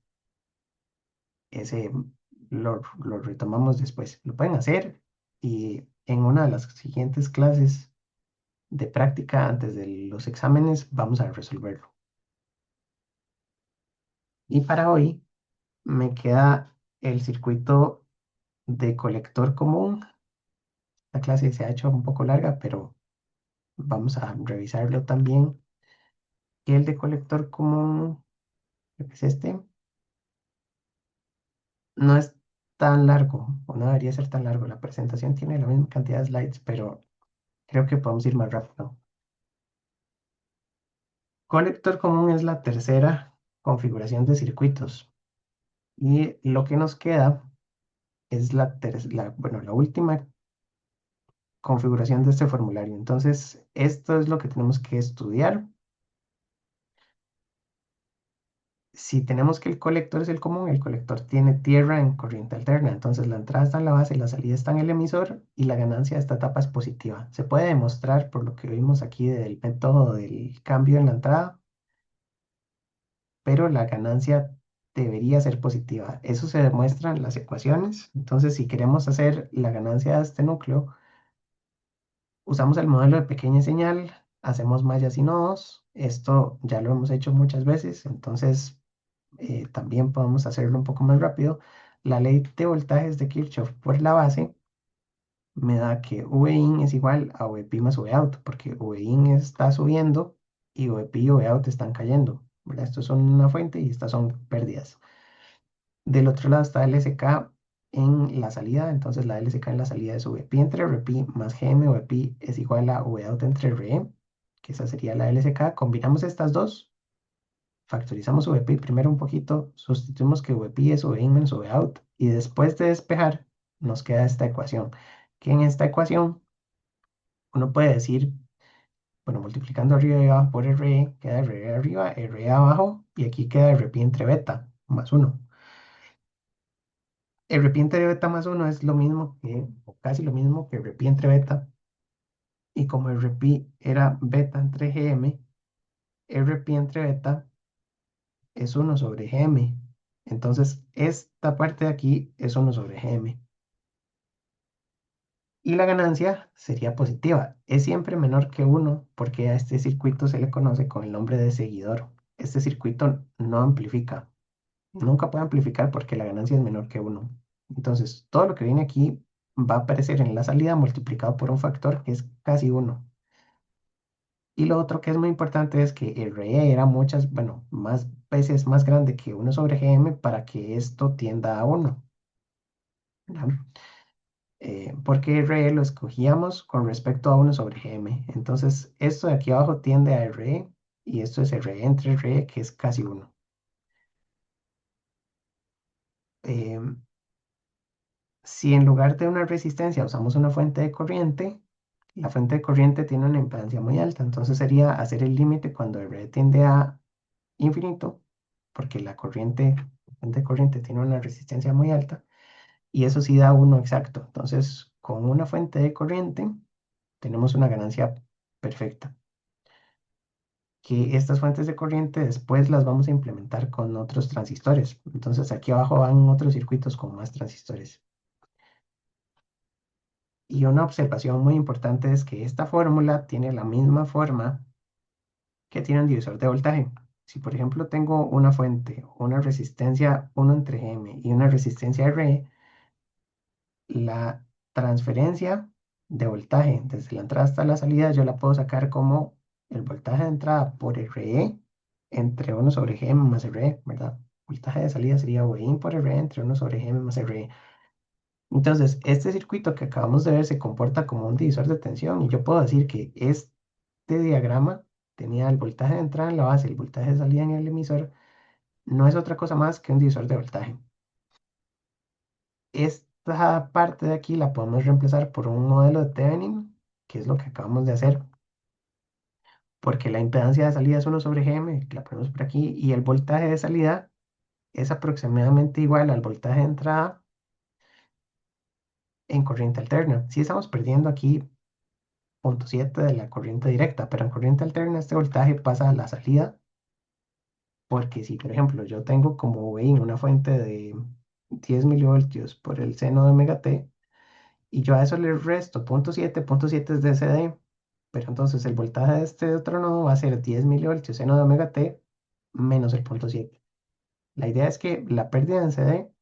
Ese lo retomamos después. Lo pueden hacer y en una de las siguientes clases de práctica antes de los exámenes vamos a resolverlo. Y para hoy me queda el circuito de colector común. La clase se ha hecho un poco larga, pero vamos a revisarlo también. Y el de colector común, creo que es este, no es tan largo, o no debería ser tan largo. La presentación tiene la misma cantidad de slides, pero creo que podemos ir más rápido. Colector común es la tercera configuración de circuitos. Y lo que nos queda es bueno, la última configuración de este formulario. Entonces, esto es lo que tenemos que estudiar. Si tenemos que el colector es el común, el colector tiene tierra en corriente alterna. Entonces, la entrada está en la base, la salida está en el emisor y la ganancia de esta etapa es positiva. Se puede demostrar por lo que vimos aquí del método del cambio en la entrada, pero la ganancia debería ser positiva. Eso se demuestra en las ecuaciones. Entonces, si queremos hacer la ganancia de este núcleo, usamos el modelo de pequeña señal, hacemos mallas y nodos. Esto ya lo hemos hecho muchas veces, entonces también podemos hacerlo un poco más rápido. La ley de voltajes de Kirchhoff por la base me da que Vin es igual a Vp más Vout, porque Vin está subiendo y Vp y Vout están cayendo, ¿verdad? Estos son una fuente y estas son pérdidas. Del otro lado está LSK en la salida, entonces la LSK en la salida es Vp entre Rp más Gm, Vp es igual a Vout entre Re. que esa sería la LSK. Combinamos estas dos, factorizamos VP primero un poquito, sustituimos que VP es V in menos V out, y después de despejar, nos queda esta ecuación, que en esta ecuación uno puede decir, bueno, multiplicando arriba y abajo por RE, queda RE arriba, RE abajo, y aquí queda RP entre beta, más uno. RP entre beta más uno es lo mismo que, o casi lo mismo que RP entre beta, y como RP era beta entre GM, RP entre beta es uno sobre GM. Entonces, esta parte de aquí es uno sobre GM. Y la ganancia sería positiva. Es siempre menor que uno porque a este circuito se le conoce con el nombre de seguidor. Este circuito no amplifica. Nunca puede amplificar porque la ganancia es menor que uno. Entonces, todo lo que viene aquí va a aparecer en la salida multiplicado por un factor que es casi uno. Y lo otro que es muy importante es que el RE era muchas, bueno, más veces más grande que uno sobre GM para que esto tienda a uno. Porque RE lo escogíamos con respecto a uno sobre GM. Entonces, esto de aquí abajo tiende a RE y esto es RE entre RE, que es casi uno. Si en lugar de una resistencia usamos una fuente de corriente, la fuente de corriente tiene una impedancia muy alta, entonces sería hacer el límite cuando RE tiende a infinito, porque la fuente de corriente tiene una resistencia muy alta, y eso sí da uno exacto. Entonces, con una fuente de corriente tenemos una ganancia perfecta, que estas fuentes de corriente después las vamos a implementar con otros transistores. Entonces, aquí abajo van otros circuitos con más transistores. Y una observación muy importante es que esta fórmula tiene la misma forma que tiene un divisor de voltaje. Si por ejemplo tengo una fuente, una resistencia 1 entre M y una resistencia R, la transferencia de voltaje desde la entrada hasta la salida yo la puedo sacar como el voltaje de entrada por RE entre 1 sobre Gm más RE, ¿verdad? Voltaje de salida sería V in por RE entre 1 sobre Gm más RE. Entonces, este circuito que acabamos de ver se comporta como un divisor de tensión y yo puedo decir que este diagrama tenía el voltaje de entrada en la base, el voltaje de salida en el emisor, no es otra cosa más que un divisor de voltaje. Esta parte de aquí la podemos reemplazar por un modelo de Thevenin, que es lo que acabamos de hacer, porque la impedancia de salida es 1 sobre Gm, que la ponemos por aquí, y el voltaje de salida es aproximadamente igual al voltaje de entrada en corriente alterna. Si estamos perdiendo aquí 0,7 de la corriente directa, pero en corriente alterna este voltaje pasa a la salida, porque si, por ejemplo, yo tengo como vein una fuente de 10 milivoltios por el seno de omega t, y yo a eso le resto 0,7 es de CD, pero entonces el voltaje de este otro nodo va a ser 10 milivoltios seno de omega t menos el 0,7. La idea es que la pérdida en CD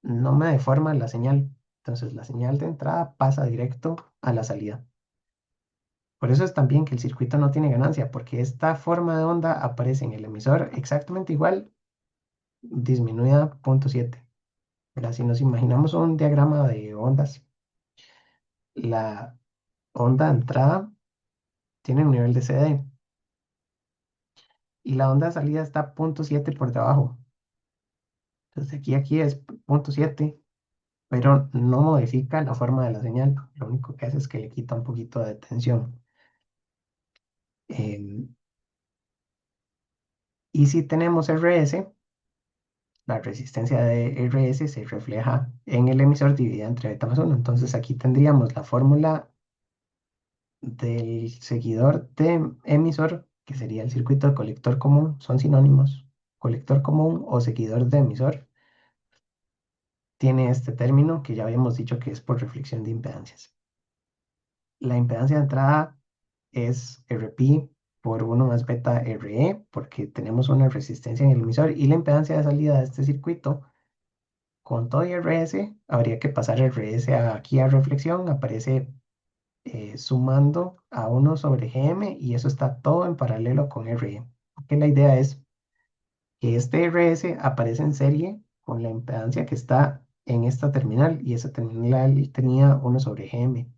no me deforma la señal, entonces la señal de entrada pasa directo a la salida. Por eso es también que el circuito no tiene ganancia, porque esta forma de onda aparece en el emisor exactamente igual, disminuida 0,7. ¿Verdad? Si nos imaginamos un diagrama de ondas, la onda de entrada tiene un nivel de CD y la onda de salida está 0,7 por debajo. Entonces de aquí a aquí es 0,7, pero no modifica la forma de la señal. Lo único que hace es que le quita un poquito de tensión. Em, y si tenemos RS, la resistencia de RS se refleja en el emisor dividida entre beta más 1. Entonces aquí tendríamos la fórmula del seguidor de emisor, que sería el circuito de colector común, son sinónimos. Colector común o seguidor de emisor tiene este término que ya habíamos dicho que es por reflexión de impedancias. La impedancia de entrada es RP por 1 más beta RE, porque tenemos una resistencia en el emisor, y la impedancia de salida de este circuito con todo y RS, habría que pasar RS aquí a reflexión, aparece sumando a 1 sobre GM y eso está todo en paralelo con RE. Porque la idea es que este RS aparece en serie con la impedancia que está en esta terminal y esa terminal tenía 1 sobre GM.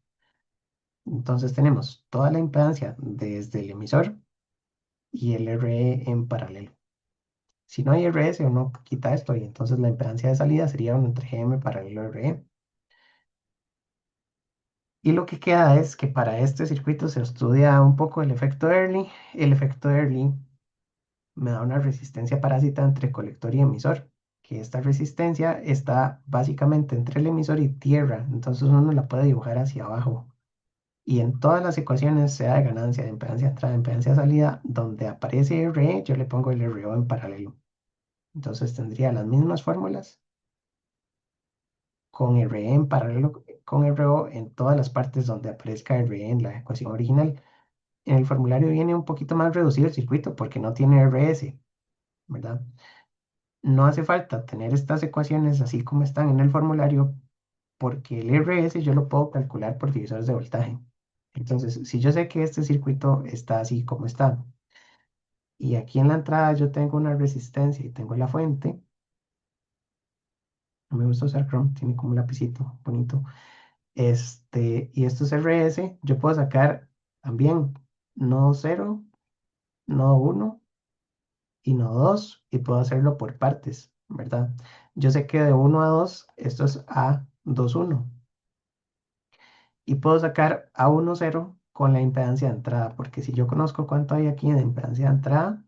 Entonces tenemos toda la impedancia desde el emisor y el RE en paralelo. Si no hay RS, uno quita esto y entonces la impedancia de salida sería un entre GM paralelo a RE. Y lo que queda es que para este circuito se estudia un poco el efecto Early. El efecto Early me da una resistencia parásita entre colector y emisor, que esta resistencia está básicamente entre el emisor y tierra, entonces uno la puede dibujar hacia abajo. Y en todas las ecuaciones, sea de ganancia, de impedancia de entrada, de impedancia de salida, donde aparece RE, yo le pongo el RO en paralelo. Entonces tendría las mismas fórmulas con RE en paralelo con RO en todas las partes donde aparezca RE en la ecuación original. En el formulario viene un poquito más reducido el circuito porque no tiene RS, ¿verdad? No hace falta tener estas ecuaciones así como están en el formulario porque el RS yo lo puedo calcular por divisores de voltaje. Entonces, si yo sé que este circuito está así como está y aquí en la entrada yo tengo una resistencia y tengo la fuente, no me gusta usar Chrome, tiene como un lapicito bonito. Y esto es RS, yo puedo sacar también nodo 0, nodo 1 y nodo 2 y puedo hacerlo por partes, ¿verdad? Yo sé que de 1 a 2 esto es A21 y puedo sacar A10 con la impedancia de entrada, porque si yo conozco cuánto hay aquí de impedancia de entrada,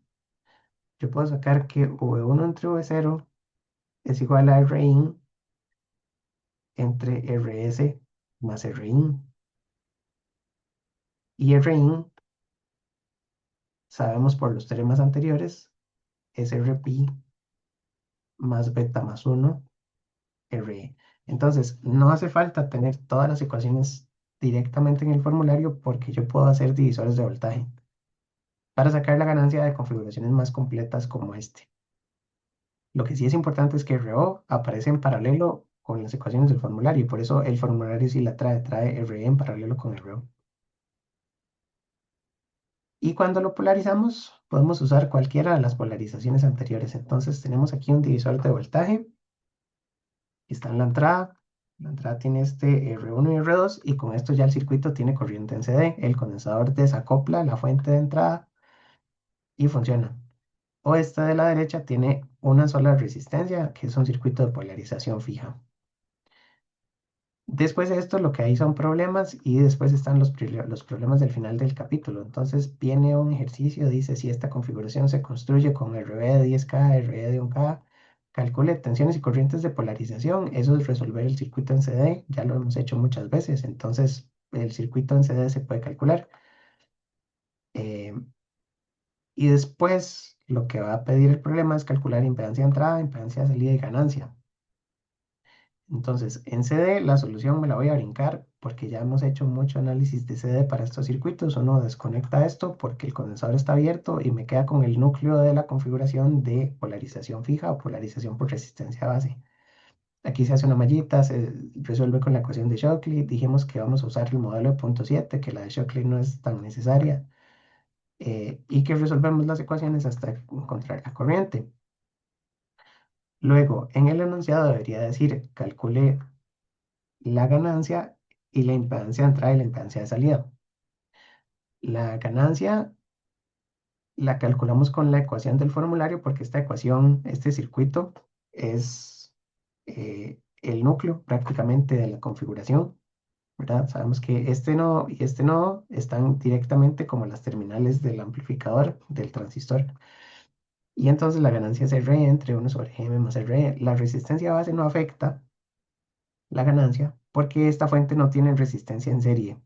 yo puedo sacar que V1 entre V0 es igual a Rin entre RS más Rin. Y Rin, sabemos por los teoremas anteriores, es Rp más beta más 1 RE. Entonces, no hace falta tener todas las ecuaciones directamente en el formulario porque yo puedo hacer divisores de voltaje para sacar la ganancia de configuraciones más completas como este. Lo que sí es importante es que RO aparece en paralelo con las ecuaciones del formulario y por eso el formulario sí la trae RE en paralelo con RO. Y cuando lo polarizamos, podemos usar cualquiera de las polarizaciones anteriores. Entonces tenemos aquí un divisor de voltaje, está en la entrada. La entrada tiene este R1 y R2 y con esto ya el circuito tiene corriente en CD. El condensador desacopla la fuente de entrada y funciona. O esta de la derecha tiene una sola resistencia, que es un circuito de polarización fija. Después de esto, lo que hay son problemas y después están los problemas del final del capítulo. Entonces viene un ejercicio, dice si esta configuración se construye con RB de 10K, RB de 1K, calcule tensiones y corrientes de polarización. Eso es resolver el circuito en CD, ya lo hemos hecho muchas veces. Entonces el circuito en CD se puede calcular. Eh, y después lo que va a pedir el problema es calcular impedancia de entrada, impedancia de salida y ganancia. Entonces, en CD la solución me la voy a brincar porque ya hemos hecho mucho análisis de CD para estos circuitos. Uno desconecta esto porque el condensador está abierto y me queda con el núcleo de la configuración de polarización fija o polarización por resistencia base. Aquí se hace una mallita, se resuelve con la ecuación de Shockley. Dijimos que vamos a usar el modelo de punto 7, que la de Shockley no es tan necesaria, y que resolvemos las ecuaciones hasta encontrar la corriente. Luego, en el enunciado debería decir, calcule la ganancia y la impedancia de entrada y la impedancia de salida. La ganancia la calculamos con la ecuación del formulario porque esta ecuación, este circuito, es el núcleo prácticamente de la configuración, ¿verdad? Sabemos que este nodo y este nodo están directamente como las terminales del amplificador del transistor. Y entonces la ganancia es R entre 1 sobre Gm más R. La resistencia base no afecta la ganancia porque esta fuente no tiene resistencia en serie.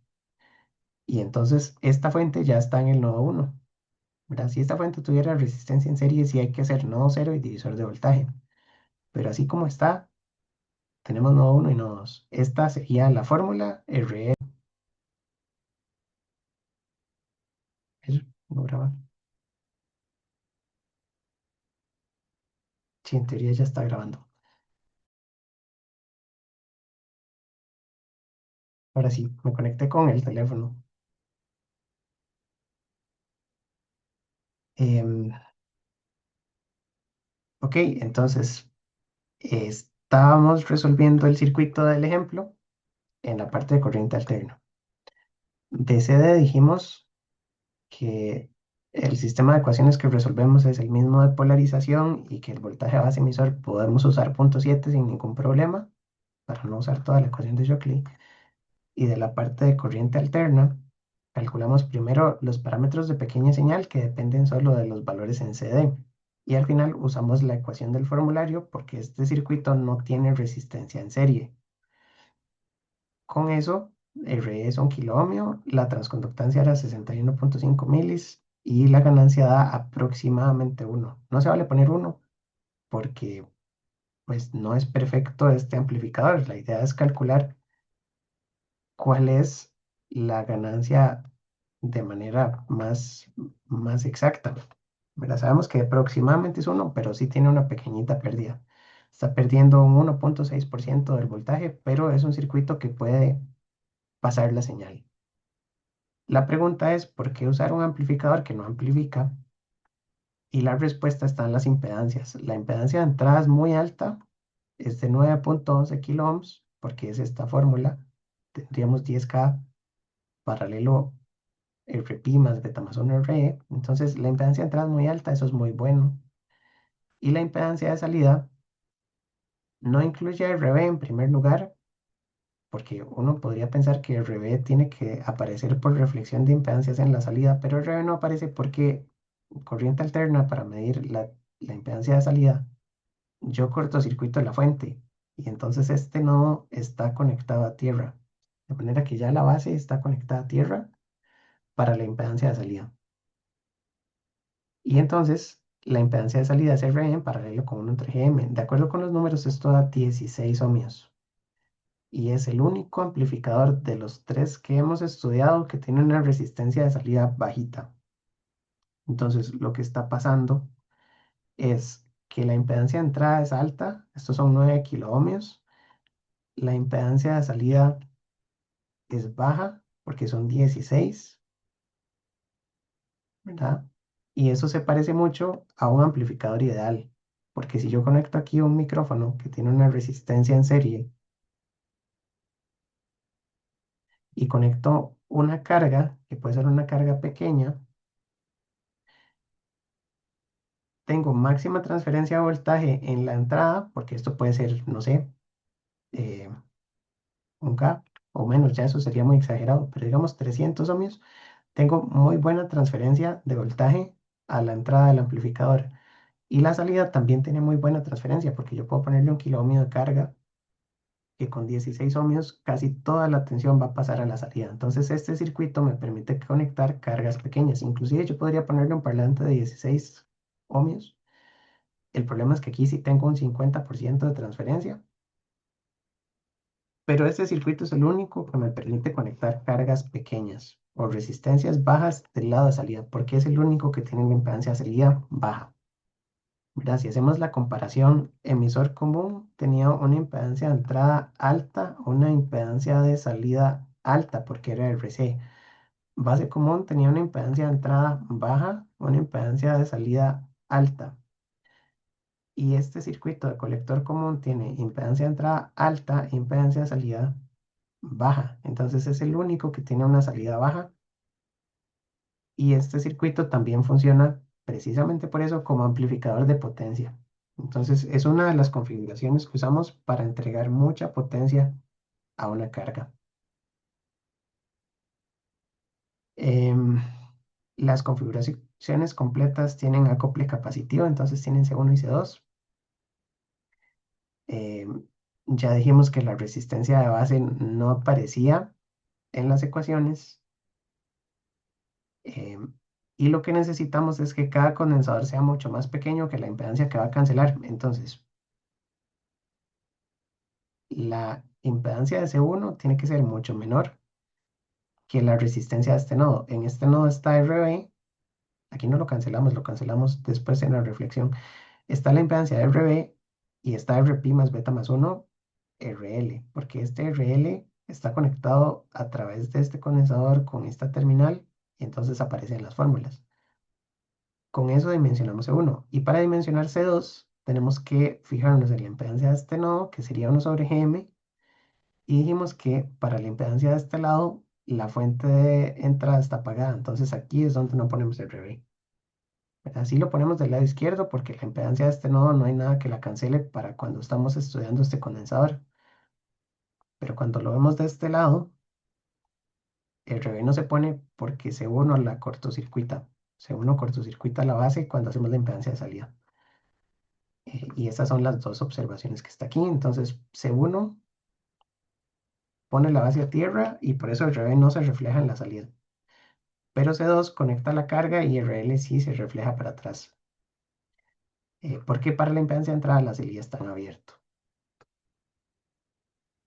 Y entonces esta fuente ya está en el nodo 1, ¿verdad? Si esta fuente tuviera resistencia en serie, sí hay que hacer nodo 0 y divisor de voltaje. Pero así como está, tenemos nodo 1 y nodo 2. Esta sería la fórmula RE. No graba. Sí, en teoría ya está grabando. Ahora sí, me conecté con el teléfono. Em, ok, entonces estábamos resolviendo el circuito del ejemplo en la parte de corriente alterna. De CD dijimos que el sistema de ecuaciones que resolvemos es el mismo de polarización y que el voltaje base emisor podemos usar punto 7 sin ningún problema para no usar toda la ecuación de Shockley. Y de la parte de corriente alterna, calculamos primero los parámetros de pequeña señal que dependen solo de los valores en CD. Y al final usamos la ecuación del formulario porque este circuito no tiene resistencia en serie. Con eso, R es un kilo ohmio, la transconductancia era 61,5 milis y la ganancia da aproximadamente 1. No se vale poner 1 porque pues no es perfecto este amplificador. La idea es calcular cuál es la ganancia de manera más exacta. ¿Verdad? Sabemos que aproximadamente es 1, pero sí tiene una pequeñita pérdida. Está perdiendo un 1,6% del voltaje, pero es un circuito que puede pasar la señal. La pregunta es, ¿por qué usar un amplificador que no amplifica? Y la respuesta está en las impedancias. La impedancia de entrada es muy alta, es de 9,11 kilo ohms, porque es esta fórmula. Tendríamos 10K paralelo RP más beta más 1 RE. Entonces, la impedancia de entrada es muy alta, eso es muy bueno. Y la impedancia de salida no incluye RB en primer lugar, porque uno podría pensar que RB tiene que aparecer por reflexión de impedancias en la salida, pero RB no aparece porque corriente alterna para medir la impedancia de salida, yo cortocircuito la fuente y entonces este nodo está conectado a tierra, de manera que ya la base está conectada a tierra para la impedancia de salida. Y entonces la impedancia de salida es RE en paralelo con 1 entre GM. De acuerdo con los números, esto da 16 ohmios. Y es el único amplificador de los tres que hemos estudiado que tiene una resistencia de salida bajita. Entonces, lo que está pasando es que la impedancia de entrada es alta, estos son 9 kiloohmios, la impedancia de salida es baja porque son 16, ¿verdad? Y eso se parece mucho a un amplificador ideal, porque si yo conecto aquí un micrófono que tiene una resistencia en serie y conecto una carga, que puede ser una carga pequeña, tengo máxima transferencia de voltaje en la entrada, porque esto puede ser, no sé, eh, un K o menos, ya eso sería muy exagerado, pero digamos 300 ohmios, tengo muy buena transferencia de voltaje a la entrada del amplificador. Y la salida también tiene muy buena transferencia, porque yo puedo ponerle un kilo ohmio de carga, que con 16 ohmios casi toda la tensión va a pasar a la salida. Entonces este circuito me permite conectar cargas pequeñas. Inclusive yo podría ponerle un parlante de 16 ohmios. El problema es que aquí sí tengo un 50% de transferencia, pero este circuito es el único que me permite conectar cargas pequeñas o resistencias bajas del lado de salida, porque es el único que tiene una impedancia de salida baja. Mira, si hacemos la comparación, emisor común tenía una impedancia de entrada alta, una impedancia de salida alta, porque era RC. Base común tenía una impedancia de entrada baja, una impedancia de salida alta. Y este circuito de colector común tiene impedancia de entrada alta, impedancia de salida baja. Entonces es el único que tiene una salida baja. Y este circuito también funciona precisamente por eso como amplificador de potencia. Entonces es una de las configuraciones que usamos para entregar mucha potencia a una carga. Em, las configuraciones completas tienen acople capacitivo, entonces tienen C1 y C2. Em, ya dijimos que la resistencia de base no aparecía en las ecuaciones. em, y lo que necesitamos es que cada condensador sea mucho más pequeño que la impedancia que va a cancelar. Entonces, la impedancia de C1 tiene que ser mucho menor que la resistencia de este nodo. En este nodo está RB, aquí no lo cancelamos después en la reflexión. Está la impedancia de RB y está RP más beta más 1, RL, porque este RL está conectado a través de este condensador con esta terminal y entonces aparecen las fórmulas. Con eso dimensionamos C1 y para dimensionar C2 tenemos que fijarnos en la impedancia de este nodo, que sería 1 sobre GM, y dijimos que para la impedancia de este lado la fuente de entrada está apagada, entonces aquí es donde no ponemos el relé. Así lo ponemos del lado izquierdo porque la impedancia de este nodo no hay nada que la cancele para cuando estamos estudiando este condensador. Pero cuando lo vemos de este lado, el relé no se pone porque C1 la cortocircuita. C1 cortocircuita la base cuando hacemos la impedancia de salida. Y estas son las dos observaciones que está aquí. Entonces C1 pone la base a tierra y por eso el relé no se refleja en la salida. Pero C2 conecta la carga y el RL sí se refleja para atrás. Porque para la impedancia de entrada la salida está en abierto.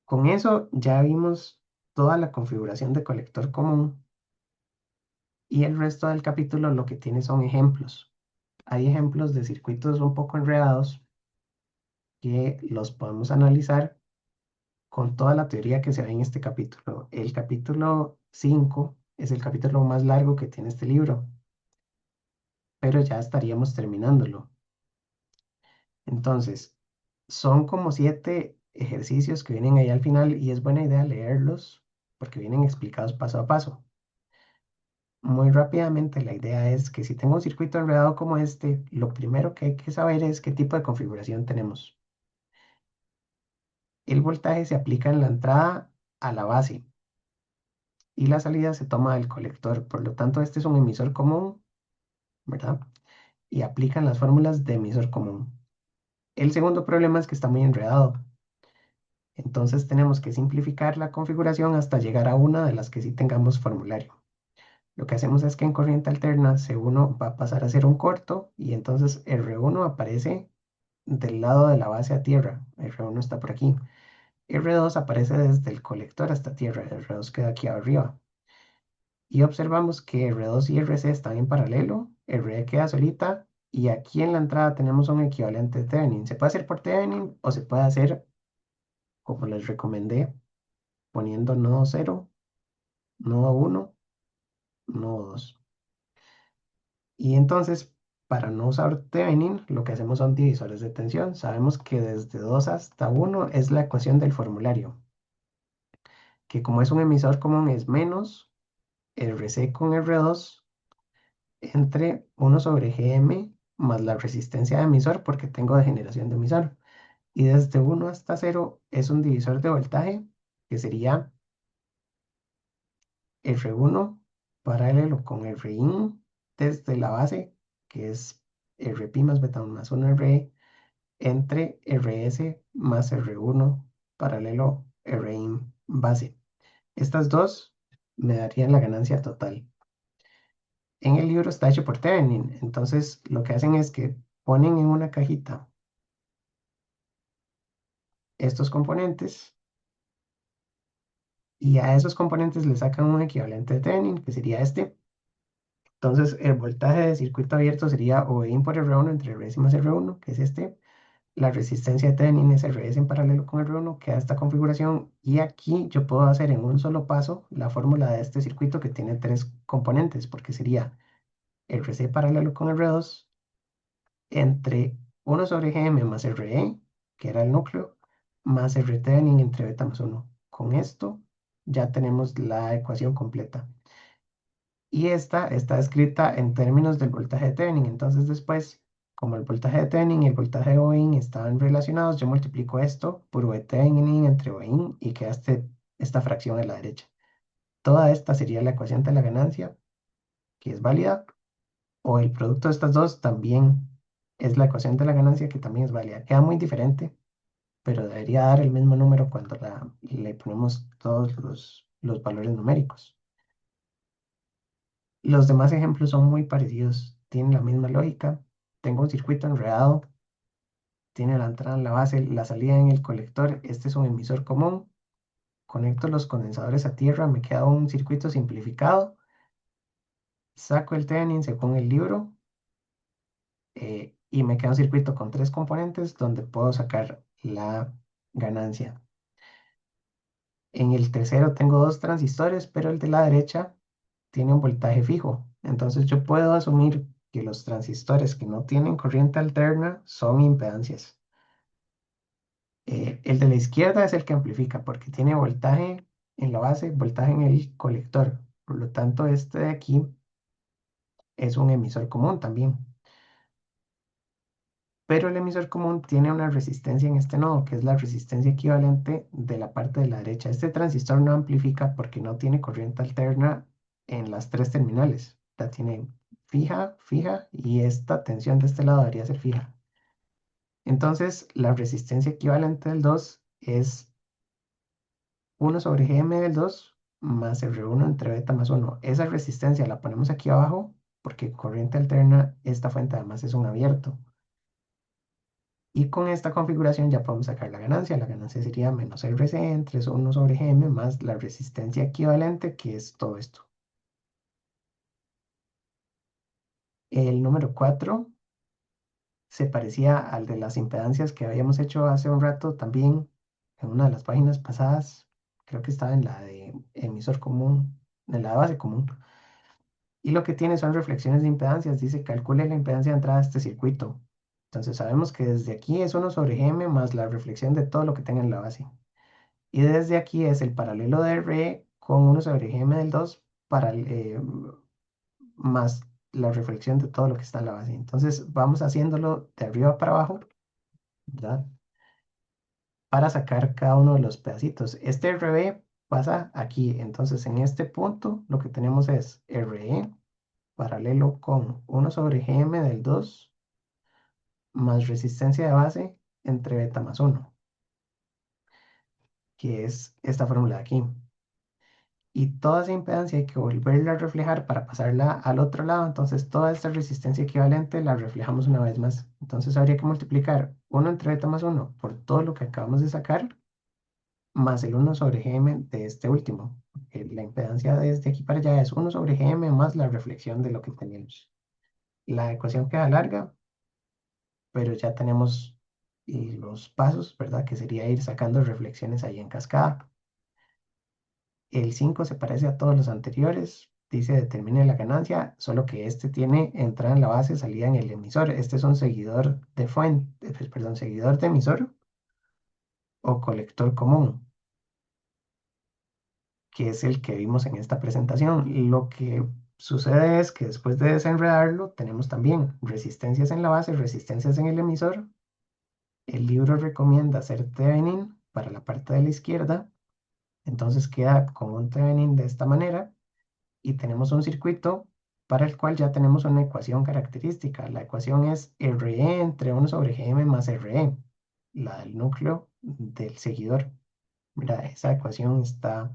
Con eso ya vimos toda la configuración de colector común y el resto del capítulo lo que tiene son ejemplos. Hay ejemplos de circuitos un poco enredados que los podemos analizar con toda la teoría que se ve en este capítulo. El capítulo 5 es el capítulo más largo que tiene este libro, pero ya estaríamos terminándolo. Entonces, son como 7 ejercicios que vienen ahí al final y es buena idea leerlos porque vienen explicados paso a paso. Muy rápidamente, la idea es que si tengo un circuito enredado como este, lo primero que hay que saber es qué tipo de configuración tenemos. El voltaje se aplica en la entrada a la base y la salida se toma del colector. Por lo tanto, este es un emisor común, ¿verdad? Y aplican las fórmulas de emisor común. El segundo problema es que está muy enredado. Entonces tenemos que simplificar la configuración hasta llegar a una de las que sí tengamos formulario. Lo que hacemos es que en corriente alterna C1 va a pasar a ser un corto y entonces R1 aparece del lado de la base a tierra. R1 está por aquí. R2 aparece desde el colector hasta tierra. R2 queda aquí arriba. Y observamos que R2 y RC están en paralelo. RE queda solita. Y aquí en la entrada tenemos un equivalente de Thevenin. Se puede hacer por Thevenin o se puede hacer, como les recomendé, poniendo nodo 0, nodo 1, nodo 2. Y entonces, para no usar Thevenin, lo que hacemos son divisores de tensión. Sabemos que desde 2 hasta 1 es la ecuación del formulario, que como es un emisor común es menos RC con R2 entre 1 sobre Gm más la resistencia de emisor porque tengo degeneración de emisor. Y desde 1 hasta 0 es un divisor de voltaje que sería R1 paralelo con Rin desde la base, que es Rp más beta 1 más 1 Re entre Rs más R1 paralelo Rin base. Estas dos me darían la ganancia total. En el libro está hecho por Thevenin, entonces lo que hacen es que ponen en una cajita estos componentes y a esos componentes le sacan un equivalente de Thevenin, que sería este. Entonces el voltaje de circuito abierto sería Oin por R1 entre Rs más R1, que es este. La resistencia de Thevenin es Rs en paralelo con R1, que da esta configuración. Y aquí yo puedo hacer en un solo paso la fórmula de este circuito que tiene 3 componentes, porque sería RC paralelo con R2 entre 1 sobre Gm más Re, que era el núcleo, más R Thevenin entre beta más 1. Con esto ya tenemos la ecuación completa. Y esta está escrita en términos del voltaje de Thevenin. Entonces después, como el voltaje de Thevenin y el voltaje de Oin estaban relacionados, yo multiplico esto por V Thevenin entre Oin y queda esta fracción a la derecha. Toda esta sería la ecuación de la ganancia, que es válida, o el producto de estas dos también es la ecuación de la ganancia, que también es válida. Queda muy diferente, pero debería dar el mismo número cuando le ponemos todos los valores numéricos. Los demás ejemplos son muy parecidos, tienen la misma lógica. Tengo un circuito enredado, tiene la entrada en la base, la salida en el colector. Este es un emisor común. Conecto los condensadores a tierra, me queda un circuito simplificado. Saco el Thevenin según el libro y me queda un circuito con 3 componentes donde puedo sacar la ganancia. En el tercero tengo 2 transistores, pero el de la derecha tiene un voltaje fijo. Entonces yo puedo asumir que los transistores que no tienen corriente alterna son impedancias. El de la izquierda es el que amplifica porque tiene voltaje en la base, voltaje en el colector. Por lo tanto, este de aquí es un emisor común también. Pero el emisor común tiene una resistencia en este nodo, que es la resistencia equivalente de la parte de la derecha. Este transistor no amplifica porque no tiene corriente alterna en las tres terminales. La tiene fija, fija, y esta tensión de este lado debería ser fija. Entonces, la resistencia equivalente del 2 es 1/Gm del 2 más R1 entre beta más 1. Esa resistencia la ponemos aquí abajo porque corriente alterna, esta fuente además es un abierto. Y con esta configuración ya podemos sacar la ganancia. La ganancia sería menos RC entre 1/Gm más la resistencia equivalente, que es todo esto. El número 4 se parecía al de las impedancias que habíamos hecho hace un rato también en una de las páginas pasadas. Creo que estaba en la de emisor común, en la de base común. Y lo que tiene son reflexiones de impedancias. Dice, calcule la impedancia de entrada a este circuito. Entonces sabemos que desde aquí es 1/Gm más la reflexión de todo lo que tenga en la base. Y desde aquí es el paralelo de R con 1/Gm del 2 más la reflexión de todo lo que está en la base. Entonces vamos haciéndolo de arriba para abajo, ¿verdad? Para sacar cada uno de los pedacitos. Este RB pasa aquí. Entonces en este punto lo que tenemos es RE paralelo con 1/Gm del 2 más resistencia de base entre beta más 1, que es esta fórmula de aquí. Y toda esa impedancia hay que volverla a reflejar para pasarla al otro lado. Entonces toda esta resistencia equivalente la reflejamos una vez más. Entonces habría que multiplicar 1 entre beta más 1 por todo lo que acabamos de sacar, más el 1/Gm de este último. La impedancia desde aquí para allá es 1/Gm más la reflexión de lo que teníamos. La ecuación queda larga, pero ya tenemos los pasos, ¿verdad? Que sería ir sacando reflexiones ahí en cascada. El 5 se parece a todos los anteriores. Dice determine la ganancia, solo que este tiene entrada en la base, salida en el emisor. Este es un seguidor de fuente, perdón, seguidor de emisor o colector común, que es el que vimos en esta presentación. Lo que sucede es que después de desenredarlo, tenemos también resistencias en la base, resistencias en el emisor. El libro recomienda hacer Thevenin para la parte de la izquierda. Entonces queda con un Thevenin de esta manera y tenemos un circuito para el cual ya tenemos una ecuación característica. La ecuación es RE entre 1/Gm más RE, la del núcleo del seguidor. Mira, esa ecuación está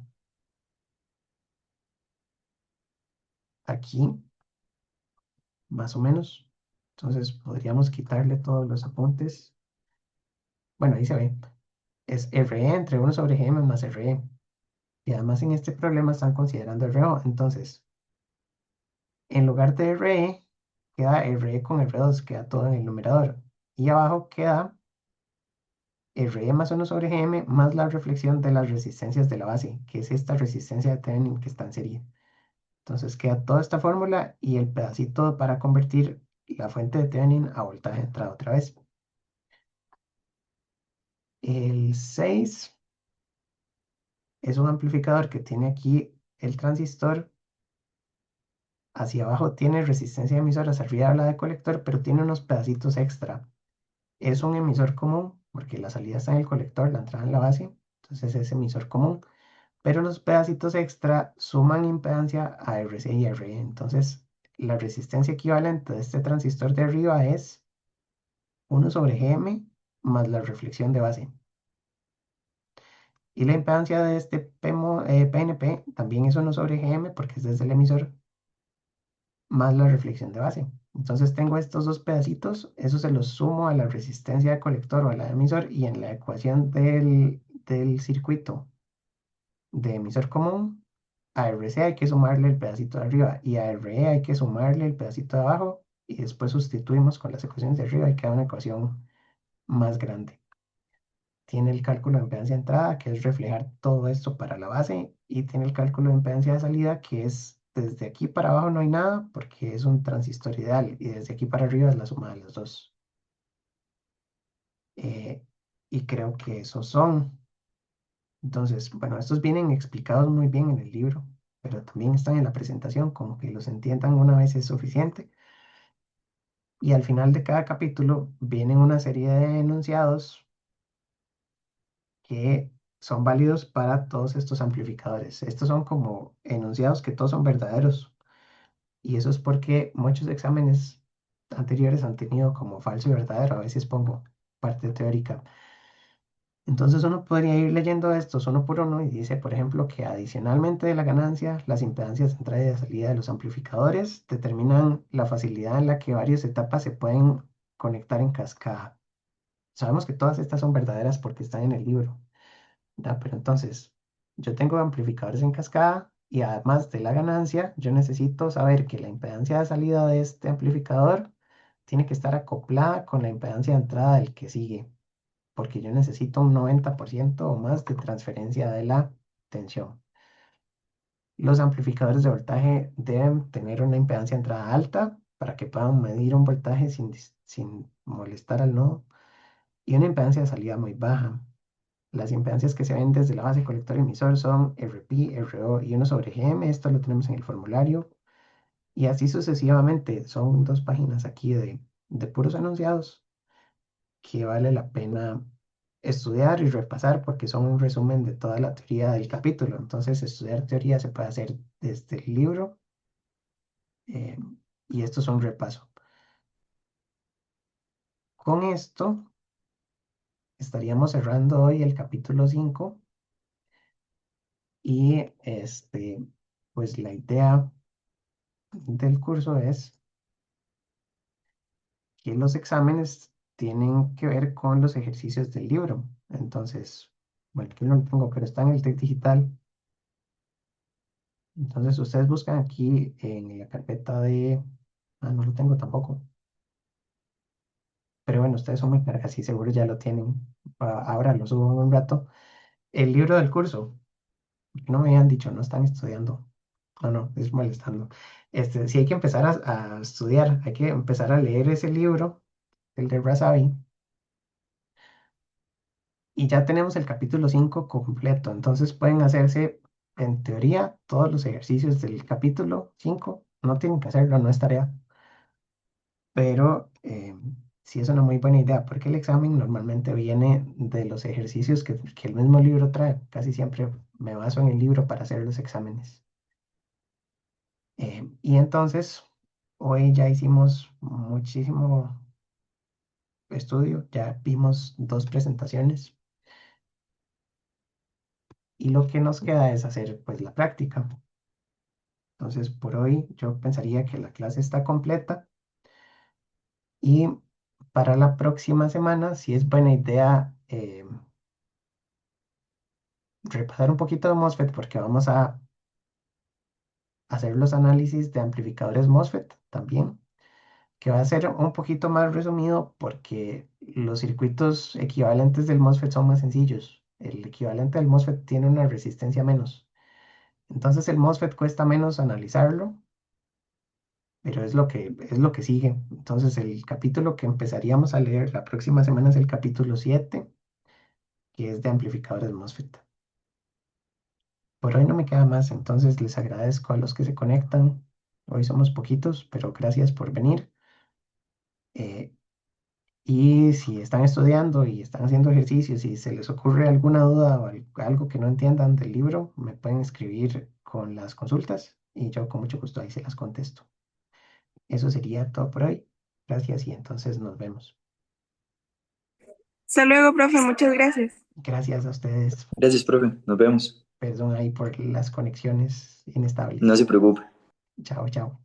aquí, más o menos. Entonces podríamos quitarle todos los apuntes. Bueno, ahí se ve. Es RE entre 1/Gm más RE. Y además en este problema están considerando RO. Entonces, en lugar de RE, queda RE con R2, queda todo en el numerador. Y abajo queda RE más 1/Gm más la reflexión de las resistencias de la base, que es esta resistencia de Thevenin que está en serie. Entonces queda toda esta fórmula y el pedacito para convertir la fuente de Thevenin a voltaje de entrada otra vez. El 6 es un amplificador que tiene aquí el transistor. Hacia abajo tiene resistencia de emisor, hacia arriba la de colector, pero tiene unos pedacitos extra. Es un emisor común, porque la salida está en el colector, la entrada en la base, entonces es emisor común. Pero los pedacitos extra suman impedancia a RC y RE. Entonces, la resistencia equivalente de este transistor de arriba es 1/Gm más la reflexión de base. Y la impedancia de este PNP también es 1/Gm porque es desde el emisor más la reflexión de base. Entonces tengo estos dos pedacitos, eso se los sumo a la resistencia de colector o a la de emisor y en la ecuación del circuito de emisor común, a RC hay que sumarle el pedacito de arriba y a RE hay que sumarle el pedacito de abajo y después sustituimos con las ecuaciones de arriba y queda una ecuación más grande. Tiene el cálculo de impedancia de entrada, que es reflejar todo esto para la base, y tiene el cálculo de impedancia de salida, que es desde aquí para abajo no hay nada porque es un transistor ideal y desde aquí para arriba es la suma de los dos. Eh, y creo que esos son. Entonces, bueno, estos vienen explicados muy bien en el libro, pero también están en la presentación, como que los entiendan una vez es suficiente. Y al final de cada capítulo vienen una serie de enunciados que son válidos para todos estos amplificadores. Estos son como enunciados que todos son verdaderos. Y eso es porque muchos exámenes anteriores han tenido como falso y verdadero. A veces pongo parte teórica. Entonces uno podría ir leyendo estos uno por uno y dice, por ejemplo, que adicionalmente de la ganancia, las impedancias de entrada y de salida de los amplificadores determinan la facilidad en la que varias etapas se pueden conectar en cascada. Sabemos que todas estas son verdaderas porque están en el libro, ¿verdad? Pero entonces, yo tengo amplificadores en cascada y además de la ganancia, yo necesito saber que la impedancia de salida de este amplificador tiene que estar acoplada con la impedancia de entrada del que sigue porque yo necesito un 90% o más de transferencia de la tensión. Los amplificadores de voltaje deben tener una impedancia de entrada alta para que puedan medir un voltaje sin molestar al nodo y una impedancia de salida muy baja. Las impedancias que se ven desde la base colector emisor son RP, RO y 1/GM. Esto lo tenemos en el formulario. Y así sucesivamente. Son 2 páginas aquí de puros enunciados que vale la pena estudiar y repasar porque son un resumen de toda la teoría del capítulo. Entonces, estudiar teoría se puede hacer desde el libro eh, y esto es un repaso. Con esto estaríamos cerrando hoy el capítulo 5 y pues la idea del curso es que los exámenes tienen que ver con los ejercicios del libro. Entonces, bueno, aquí no lo tengo, pero está en el TEC digital. Entonces ustedes buscan aquí en la carpeta de... Ah, no lo tengo tampoco. Pero bueno, ustedes son muy cargas y seguro ya lo tienen. Ahora lo subo en un rato. El libro del curso. No me habían dicho, no están estudiando. No, no, es molestando. Sí hay que empezar a estudiar, hay que empezar a leer ese libro, el de Razavi, y ya tenemos el capítulo 5 completo. Entonces pueden hacerse, en teoría, todos los ejercicios del capítulo 5. No tienen que hacerlo, no es tarea. Pero sí es una muy buena idea porque el examen normalmente viene de los ejercicios que el mismo libro trae. Casi siempre me baso en el libro para hacer los exámenes. Y entonces, hoy ya hicimos muchísimo estudio, ya vimos 2 presentaciones y lo que nos queda es hacer pues la práctica. Entonces, por hoy yo pensaría que la clase está completa y para la próxima semana, sí es buena idea repasar un poquito de MOSFET porque vamos a hacer los análisis de amplificadores MOSFET también, que va a ser un poquito más resumido porque los circuitos equivalentes del MOSFET son más sencillos. El equivalente del MOSFET tiene una resistencia menos. Entonces el MOSFET cuesta menos analizarlo, pero es lo que sigue. Entonces el capítulo que empezaríamos a leer la próxima semana es el capítulo 7, que es de amplificadores MOSFET. Por hoy no me queda más, entonces les agradezco a los que se conectan. Hoy somos poquitos, pero gracias por venir. Eh, y si están estudiando y están haciendo ejercicios y se les ocurre alguna duda o algo que no entiendan del libro, me pueden escribir con las consultas y yo con mucho gusto ahí se las contesto. Eso sería todo por hoy. Gracias y entonces nos vemos. Hasta luego, profe, muchas gracias. Gracias a ustedes. Gracias, profe. Nos vemos. Perdón ahí por las conexiones No inestables. se preocupe. Chao, chao.